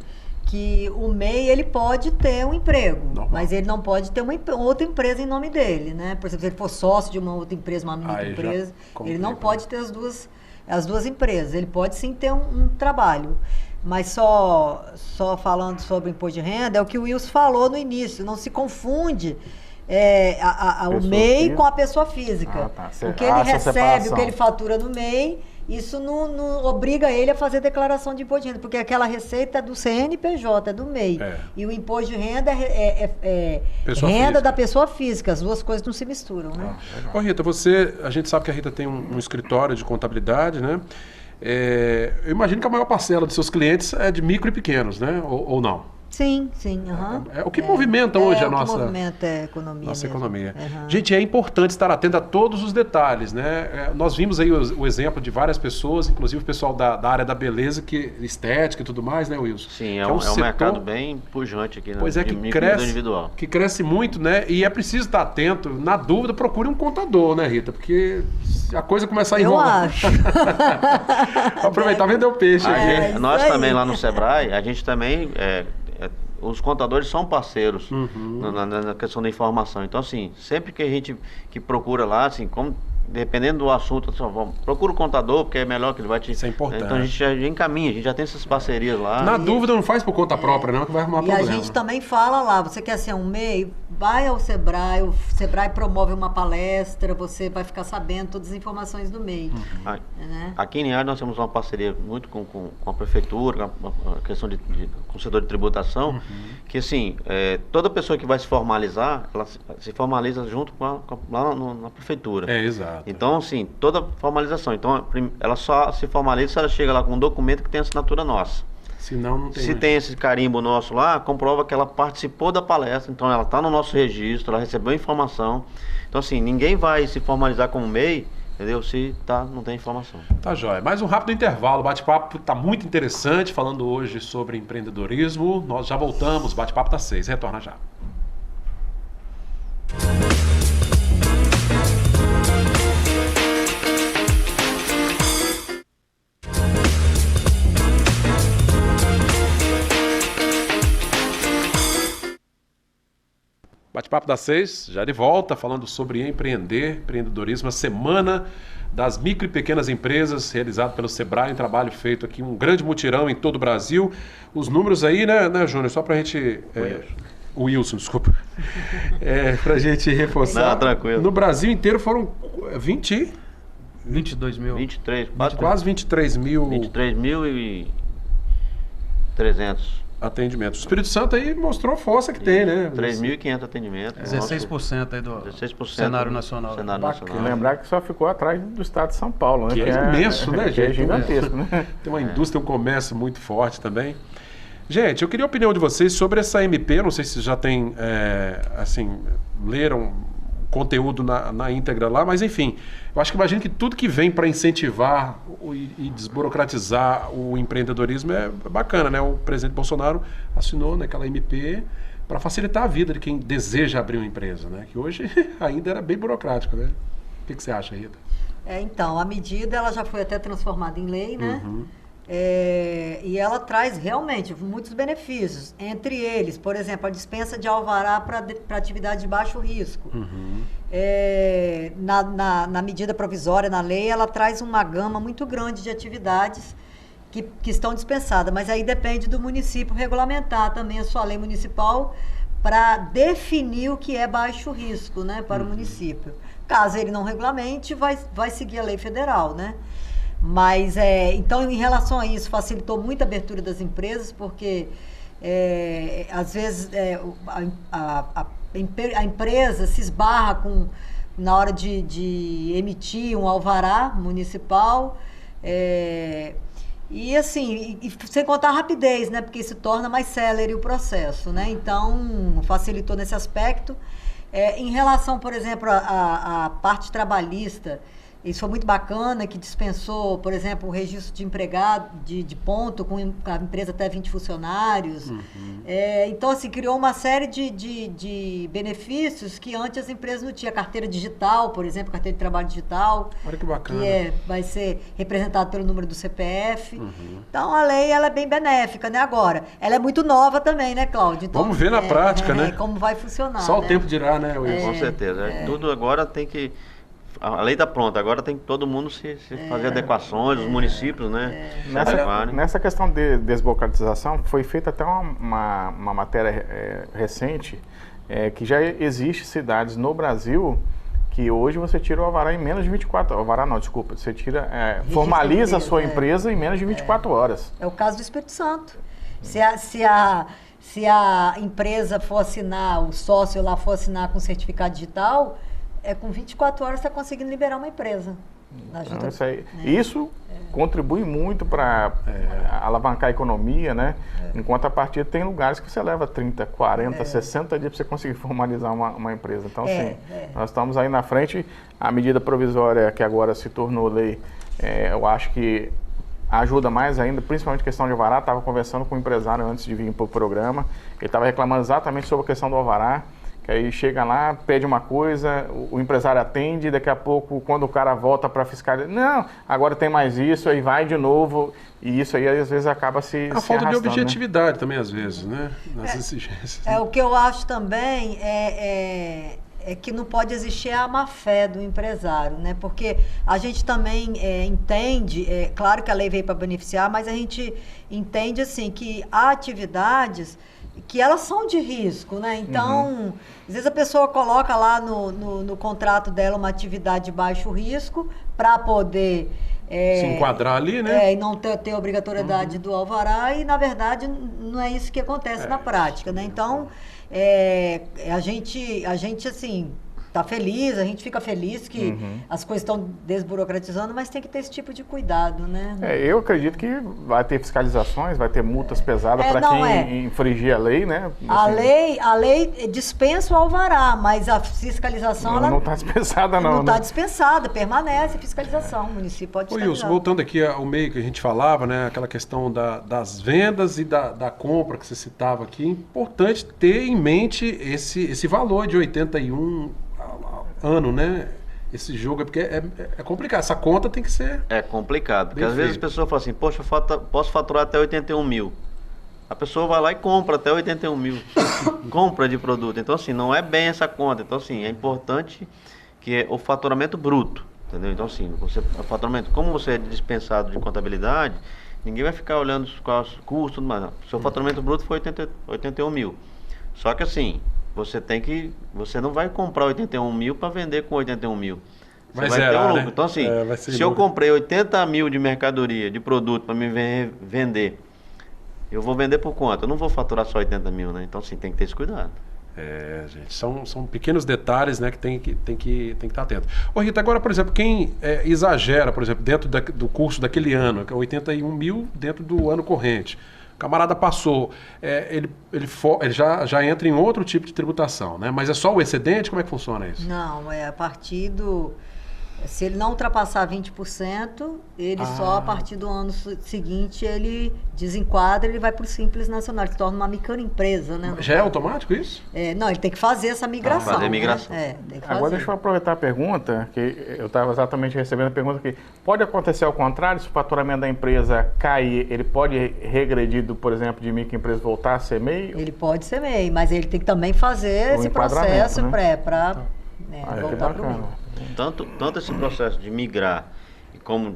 que o MEI ele pode ter um emprego, Normal. mas ele não pode ter uma outra empresa em nome dele, né? Por exemplo, se ele for sócio de uma outra empresa, uma microempresa, ele não pode ter as duas empresas. Ele pode sim ter um trabalho. Mas só falando sobre o imposto de renda, é o que o Wilson falou no início, não se confunde o Pessoa MEI física. com a pessoa física. Ah, tá. O que ele Essa recebe, separação. o que ele fatura no MEI, isso não obriga ele a fazer declaração de imposto de renda, porque aquela receita é do CNPJ, é do MEI. E o imposto de renda é Pessoa renda física. da pessoa física, as duas coisas não se misturam, né? Ô, Rita, a gente sabe que a Rita tem um escritório de contabilidade, né? Eu imagino que a maior parcela dos seus clientes é de micro e pequenos, né? Ou não? Sim. Aham. É o que movimenta hoje a nossa... O que movimenta a economia Nossa mesmo. economia. Aham. Gente, é importante estar atento a todos os detalhes, né? Nós vimos aí o exemplo de várias pessoas, inclusive o pessoal da área da beleza, estética e tudo mais, né, Wilson? Sim, Que é um setor- mercado bem pujante aqui, né? Pois é, de que microempreendedor cresce, individual. que cresce muito, né? E é preciso estar atento. Na dúvida, procure um contador, né, Rita? Porque se a coisa começar a Eu enrolar... acho. Aproveitar e vender o peixe aqui. isso Nós aí. também lá no Sebrae, a gente também, os contadores são parceiros na questão da informação. Então, assim, sempre que a gente procura lá, assim, dependendo do assunto, procura o contador, porque é melhor que ele vai te... Isso é importante. Então a gente já encaminha, a gente já tem essas parcerias lá. Na dúvida, não faz por conta própria, não, que vai arrumar E problema. a gente também fala lá, você quer ser um MEI, vai ao Sebrae, o Sebrae promove uma palestra, você vai ficar sabendo todas as informações do MEI. Né? Aqui em Linhares nós temos uma parceria muito com a prefeitura, com a questão com o setor de tributação, que assim, toda pessoa que vai se formalizar, ela se formaliza junto lá na prefeitura. Exato. Então, assim, toda formalização. Então, ela só se formaliza se ela chega lá com um documento que tem assinatura nossa. Senão não tem... Se tem esse carimbo nosso lá, comprova que ela participou da palestra, então ela está no nosso registro, ela recebeu informação. Então, assim, ninguém vai se formalizar como MEI, entendeu? Se não tem informação. Tá jóia. Mais um rápido intervalo. O bate-papo está muito interessante, falando hoje sobre empreendedorismo. Nós já voltamos. Bate-papo tá 6. Retorna já. Bate-papo das 6, já de volta, falando sobre empreendedorismo, a semana das micro e pequenas empresas, realizado pelo Sebrae, um trabalho feito aqui, um grande mutirão em todo o Brasil. Os números aí, né Júnior, só pra gente... O Wilson, desculpa. Pra gente reforçar. Não, tranquilo. No Brasil inteiro foram 22 mil. 23, quase 23 mil 23.300. atendimentos. O Espírito Santo aí mostrou a força que tem, né? 3.500 atendimentos. 16% aí do 16% cenário nacional. Cenário E nacional. lembrar que só ficou atrás do estado de São Paulo, né? Que é imenso, né, que é gente? gigantesco, né? Tem uma indústria, um comércio muito forte também. Gente, eu queria a opinião de vocês sobre essa MP. Não sei se já tem, leram conteúdo na íntegra lá, mas enfim, eu acho que imagino que tudo que vem para incentivar e desburocratizar o empreendedorismo é bacana, né? O presidente Bolsonaro assinou naquela MP para facilitar a vida de quem deseja abrir uma empresa, né? Que hoje ainda era bem burocrático, né? O que você acha, Rita? Então, a medida ela já foi até transformada em lei, né? E ela traz realmente muitos benefícios. Entre eles, por exemplo, a dispensa de alvará para atividade de baixo risco. Na medida provisória, na lei, ela traz uma gama muito grande de atividades que estão dispensadas. Mas aí depende do município regulamentar também a sua lei municipal para definir o que é baixo risco, né, para o município. Caso ele não regulamente, vai seguir a lei federal, né? Mas, então, em relação a isso, facilitou muito a abertura das empresas, porque, às vezes, a empresa se esbarra na hora de emitir um alvará municipal, e, assim, sem contar a rapidez, né? Porque se torna mais célere o processo, né? Então, facilitou nesse aspecto. Em relação, por exemplo, à parte trabalhista, isso foi muito bacana, que dispensou, por exemplo, o registro de empregado de ponto, com a empresa até 20 funcionários. Então, assim, criou uma série de benefícios que antes as empresas não tinham. Carteira digital, por exemplo, carteira de trabalho digital. Olha que bacana. Que vai ser representado pelo número do CPF. Então, a lei ela é bem benéfica, né? Agora, ela é muito nova também, né, Cláudio? Então, vamos ver na prática, né? Como vai funcionar. Só né? o tempo dirá, né, Wilson? Com certeza. Tudo agora tem que... A lei está pronta, agora tem que todo mundo se fazer adequações, os municípios, né? Nessa questão de desburocratização, foi feita até uma matéria recente, que já existe cidades no Brasil que hoje você tira o alvará em menos de 24 horas. Você tira, formaliza a sua empresa em menos de 24 horas. É o caso do Espírito Santo. Se a empresa for assinar, o sócio lá for assinar com certificado digital, com 24 horas você está conseguindo liberar uma empresa. Isso contribui muito para alavancar a economia, né? Enquanto a partir tem lugares que você leva 30, 40, 60 dias para você conseguir formalizar uma empresa. Então, nós estamos aí na frente. A medida provisória que agora se tornou lei, eu acho que ajuda mais ainda, principalmente a questão de alvará. Estava conversando com um empresário antes de vir para o programa. Ele estava reclamando exatamente sobre a questão do alvará. Que aí chega lá, pede uma coisa, o empresário atende, daqui a pouco, quando o cara volta para fiscalizar, não, agora tem mais isso, aí vai de novo, e isso aí às vezes acaba se falta de arrastando, objetividade, né? também, às vezes, né? Nas exigências. O que eu acho também é que não pode existir a má-fé do empresário, né? Porque a gente também entende, claro que a lei veio para beneficiar, mas a gente entende, assim, que há atividades que elas são de risco, né? Então, às vezes a pessoa coloca lá no contrato dela uma atividade de baixo risco para poder... se enquadrar ali, né? E não ter obrigatoriedade do alvará, e, na verdade, não é isso que acontece na prática, né? Então, a gente, assim... Tá feliz, a gente fica feliz que as coisas estão desburocratizando, mas tem que ter esse tipo de cuidado, né? Eu acredito que vai ter fiscalizações, vai ter multas pesadas para quem infringir a lei, né? Assim, a lei dispensa o alvará, mas a fiscalização não está dispensada, não. Não está né? dispensada, permanece a fiscalização. O município pode fiscalizar. Wilson, voltando aqui ao meio que a gente falava, né? Aquela questão das vendas e da compra que você citava aqui, é importante ter em mente esse valor de 81 ano, né? Esse jogo, porque é complicado. Essa conta tem que ser... É complicado, porque às vezes a pessoa fala assim, poxa, posso faturar até 81 mil. A pessoa vai lá e compra até 81 mil. Compra de produto. Então, assim, não é bem essa conta. Então, assim, é importante que o faturamento bruto, entendeu? Então, assim, o faturamento, como você é dispensado de contabilidade, ninguém vai ficar olhando os custos, mas não. Seu faturamento bruto foi 81 mil. Só que, assim... Você não vai comprar 81 mil para vender com 81 mil. Você vai ter um lucro. Né? Então, assim, se eu comprei 80 mil de mercadoria, de produto para me vender, eu vou vender por quanto? Eu não vou faturar só 80 mil, né? Então, assim, tem que ter esse cuidado. Gente, são pequenos detalhes, né, que tem que estar atento. Ô, Rita, agora, por exemplo, quem exagera, por exemplo, dentro do curso daquele ano, que é 81 mil dentro do ano corrente, O camarada passou, ele já entra em outro tipo de tributação, né? Mas é só o excedente? Como é que funciona isso? Não, é a partir do... Se ele não ultrapassar 20%, ele só a partir do ano seguinte ele desenquadra, ele vai para o Simples Nacional, ele se torna uma microempresa, né? Já é automático isso? Não, ele tem que fazer essa migração. Fazer a migração. Né? Tem que fazer. Agora deixa eu aproveitar a pergunta, que eu estava exatamente recebendo a pergunta aqui. Pode acontecer ao contrário, se o faturamento da empresa cair, ele pode regredir, por exemplo, de microempresa voltar a ser MEI? Ele pode ser MEI, mas ele tem que também fazer esse processo, né? Para voltar para o MEI. Tanto esse processo de migrar como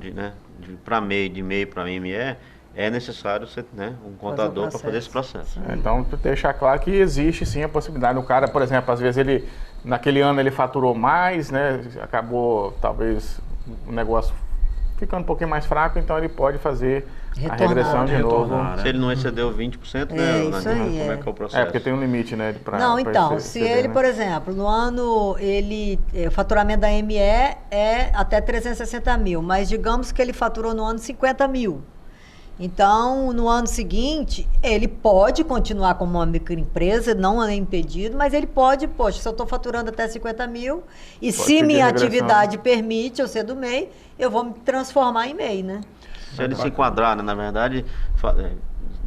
para MEI, de MEI para ME, é necessário ser, um contador para fazer esse processo. Então, deixar claro que existe sim a possibilidade. O cara, por exemplo, às vezes naquele ano ele faturou mais, né? Acabou talvez o negócio ficando um pouquinho mais fraco, então ele pode fazer a regressão de novo. Se ele não excedeu 20%, isso aí, como é que é o processo? Porque tem um limite, né? Não, então, se ele, por exemplo, no ano, o faturamento da ME é até 360 mil, mas digamos que ele faturou no ano 50 mil. Então, no ano seguinte, ele pode continuar como uma microempresa, não é impedido, mas ele pode, se eu estou faturando até 50 mil, e se minha atividade permite eu ser do MEI, eu vou me transformar em MEI, né? Se ele se enquadrar, né? Na verdade,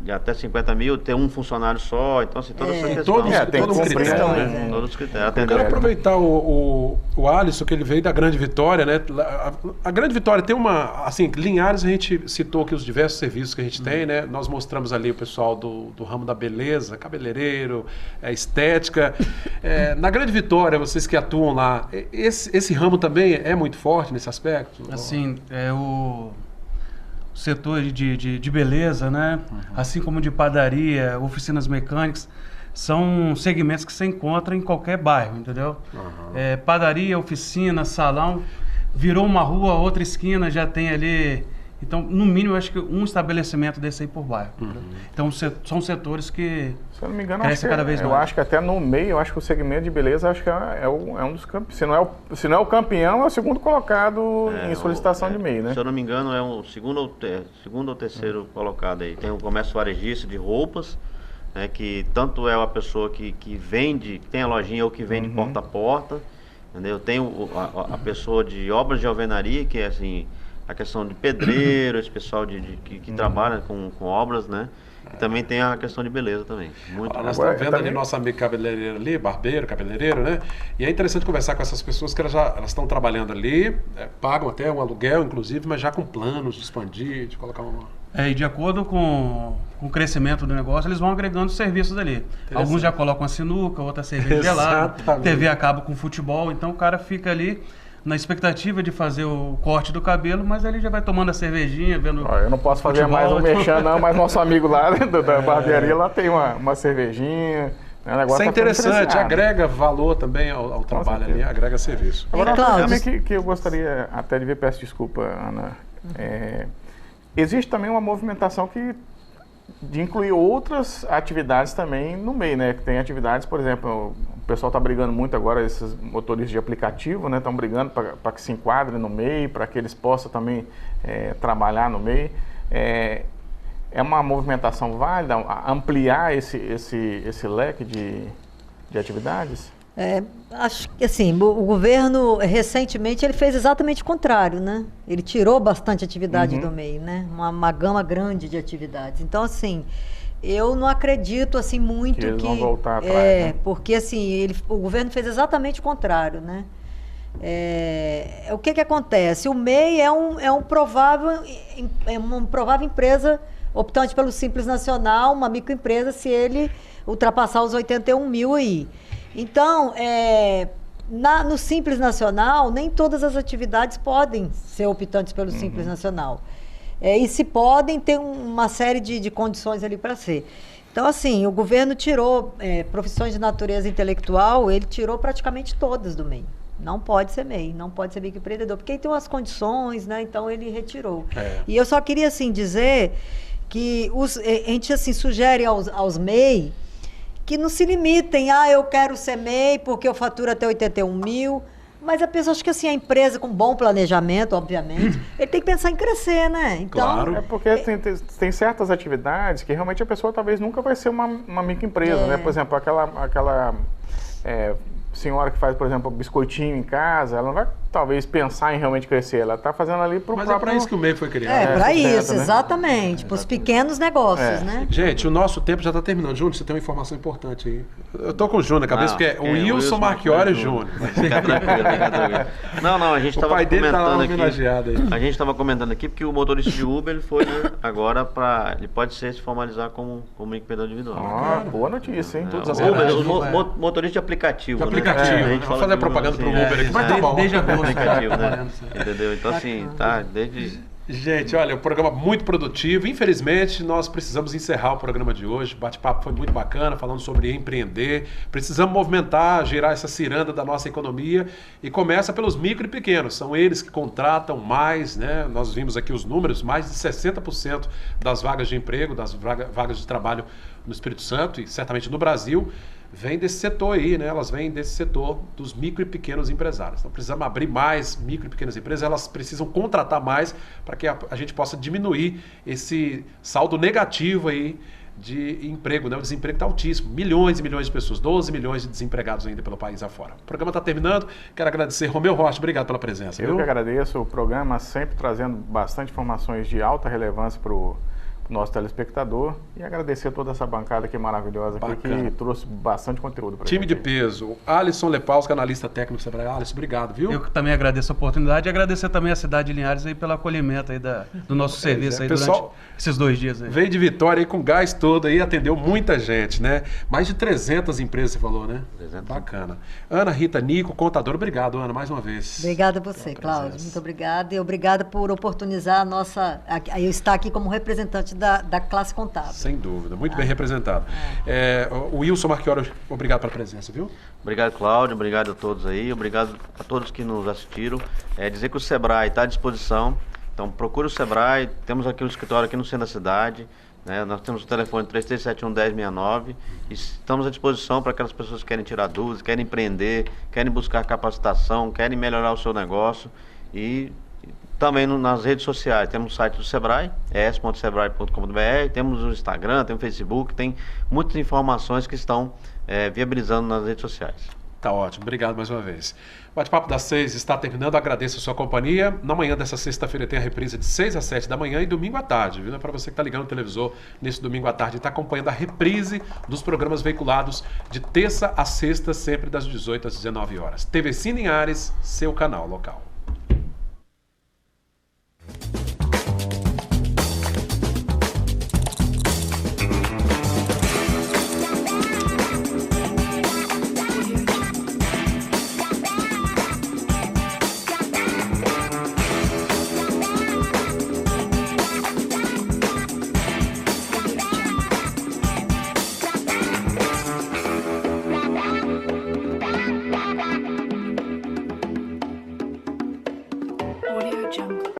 de até 50 mil, ter um funcionário só, então assim, toda essa questão. Todos os critérios. Todos os critérios. Eu quero aproveitar o Alisson, que ele veio da Grande Vitória, né? A Grande Vitória tem assim, Linhares a gente citou aqui os diversos serviços que a gente tem, né? Nós mostramos ali o pessoal do ramo da beleza, cabeleireiro, estética. Na Grande Vitória, vocês que atuam lá, esse ramo também é muito forte nesse aspecto? Assim, o setor de beleza, né? Assim como de padaria, oficinas mecânicas, são segmentos que se encontram em qualquer bairro, entendeu? Padaria, oficina, salão, virou uma rua, outra esquina já tem ali. Então, no mínimo, eu acho que um estabelecimento desse aí por bairro. Então, são setores que se eu não me engano, crescem cada vez mais. Eu acho que até no meio, eu acho que o segmento de beleza acho que é um dos campeões. Se não é o campeão, é o segundo colocado em solicitação de MEI, né? Se eu não me engano, é o segundo ou terceiro colocado aí. Tem o comércio varejista de roupas, né, que tanto é a pessoa que vende, que tem a lojinha ou que vende porta a porta, entendeu? Tem a pessoa de obras de alvenaria, que é assim, a questão de pedreiro, esse pessoal que trabalha com obras, né? E também tem a questão de beleza também. Nós estamos vendo ali nosso amigo cabeleireiro ali, barbeiro, cabeleireiro, né? E é interessante conversar com essas pessoas que elas estão trabalhando ali, pagam até um aluguel, inclusive, mas já com planos de expandir, de colocar uma... E de acordo com o crescimento do negócio, eles vão agregando serviços ali. Alguns já colocam a sinuca, outra cerveja gelada, TV a cabo com futebol, então o cara fica ali na expectativa de fazer o corte do cabelo, mas ele já vai tomando a cervejinha, vendo. Eu não posso fazer mais um merchan, não, mas nosso amigo lá da barbearia lá tem uma cervejinha. Isso é interessante, agrega valor também ao trabalho ali, agrega serviço. Agora, uma coisa também que eu gostaria até de ver, peço desculpa, Ana. Existe também uma movimentação de incluir outras atividades também no MEI, né? Que tem atividades, por exemplo, o pessoal está brigando muito agora, esses motoristas de aplicativo, né? Estão brigando para que se enquadrem no MEI, para que eles possam também trabalhar no MEI. É uma movimentação válida ampliar esse leque de atividades? Acho que assim, o governo recentemente ele fez exatamente o contrário, né? Ele tirou bastante atividade do MEI, né? Uma gama grande de atividades. Então, assim, eu não acredito assim muito que eles vão voltar atrás, né? Porque assim, o governo fez exatamente o contrário, né? O que acontece? O MEI é uma provável empresa optante pelo Simples Nacional, uma microempresa, se ele ultrapassar os 81 mil aí. Então, no Simples Nacional, nem todas as atividades podem ser optantes pelo Simples Nacional. E se podem, tem uma série de condições ali para ser. Então, assim, o governo tirou profissões de natureza intelectual, ele tirou praticamente todas do MEI. Não pode ser MEI, não pode ser microempreendedor, porque aí tem umas condições, né? Então, ele retirou. E eu só queria, assim, dizer que a gente, assim, sugere aos MEI que não se limitem, eu quero ser MEI porque eu faturo até 81 mil, Mas a pessoa, acho que assim, a empresa com bom planejamento, obviamente, ele tem que pensar em crescer, né? Então, Claro. É porque tem certas atividades que realmente a pessoa talvez nunca vai ser uma microempresa, né? Por exemplo, aquela senhora que faz, por exemplo, biscoitinho em casa, ela não vai talvez pensar em realmente crescer, ela está fazendo ali para o Mas próprio... é para isso que o MEI foi criado. é para sustenta, isso, né? exatamente. Para os pequenos negócios, né? Gente, o nosso tempo já está terminando. Júnior, você tem uma informação importante aí. Eu tô com o Júnior na cabeça, porque é o Wilson Marchiori Júnior. Fica tranquilo. Não, a gente O estava pai dele tá lá comentando homenageado aí. aqui. A gente estava comentando aqui porque o motorista de Uber ele foi, né, agora para... Ele pode se formalizar como microempreendedor individual. Ah, boa notícia, hein? Todas as Uber, garagens. motorista de aplicativo. De aplicativo. Né? A Vou gente fala fazer de propaganda pro assim, Uber aqui, mas tá bom. Desde agosto. aplicativo, né? Entendeu? Então assim, tá, desde... Gente, olha, um programa muito produtivo. Infelizmente, nós precisamos encerrar o programa de hoje. O bate-papo foi muito bacana, falando sobre empreender. Precisamos movimentar, girar essa ciranda da nossa economia. E começa pelos micro e pequenos. São eles que contratam mais, né? Nós vimos aqui os números, mais de 60% das vagas de emprego, das vagas de trabalho no Espírito Santo e certamente no Brasil, vem desse setor aí, né? Elas vêm desse setor dos micro e pequenos empresários. Então precisamos abrir mais micro e pequenas empresas, elas precisam contratar mais para que a gente possa diminuir esse saldo negativo aí de emprego, né? O desemprego está altíssimo, milhões e milhões de pessoas, 12 milhões de desempregados ainda pelo país afora. O programa está terminando, quero agradecer Romeu Rocha, obrigado pela presença. Eu que agradeço, o programa sempre trazendo bastante informações de alta relevância para o nosso telespectador e agradecer a toda essa bancada que é maravilhosa aqui, que trouxe bastante conteúdo para Time de peso, Alisson Lepaus, analista técnico do Sebrae. Alisson, obrigado, viu? Eu também agradeço a oportunidade e agradecer também a cidade de Linhares aí pelo acolhimento aí do nosso serviço aí pessoal, durante esses 2 dias aí. Veio de Vitória aí com gás todo aí, atendeu muita gente, né? Mais de 300 empresas, você falou, né? 300. Bacana. Ana, Rita, Nico, contador, obrigado, Ana, mais uma vez. Obrigada a você, Cláudio, muito obrigada. E obrigada por oportunizar a nossa... Eu estar aqui como representante da classe contábil. Sem dúvida, muito bem representado. O Wilson Marchiori, obrigado pela presença, viu? Obrigado, Cláudio, obrigado a todos aí, obrigado a todos que nos assistiram. Dizer que o Sebrae está à disposição, então procure o Sebrae, temos aqui um escritório aqui no centro da cidade, né? Nós temos o telefone 3371-1069 e estamos à disposição para aquelas pessoas que querem tirar dúvidas, querem empreender, querem buscar capacitação, querem melhorar o seu negócio e também nas redes sociais. Temos o site do Sebrae, es.sebrae.com.br, temos o Instagram, tem o Facebook, tem muitas informações que estão viabilizando nas redes sociais. Tá ótimo, obrigado mais uma vez. O Bate-Papo das 6 está terminando, agradeço a sua companhia. Na manhã dessa sexta-feira tem a reprise de 6 às 7 da manhã e domingo à tarde, viu? É para você que está ligando o televisor nesse domingo à tarde e está acompanhando a reprise dos programas veiculados de terça a sexta, sempre das 18 às 19 horas. TV Cine Linhares, seu canal local.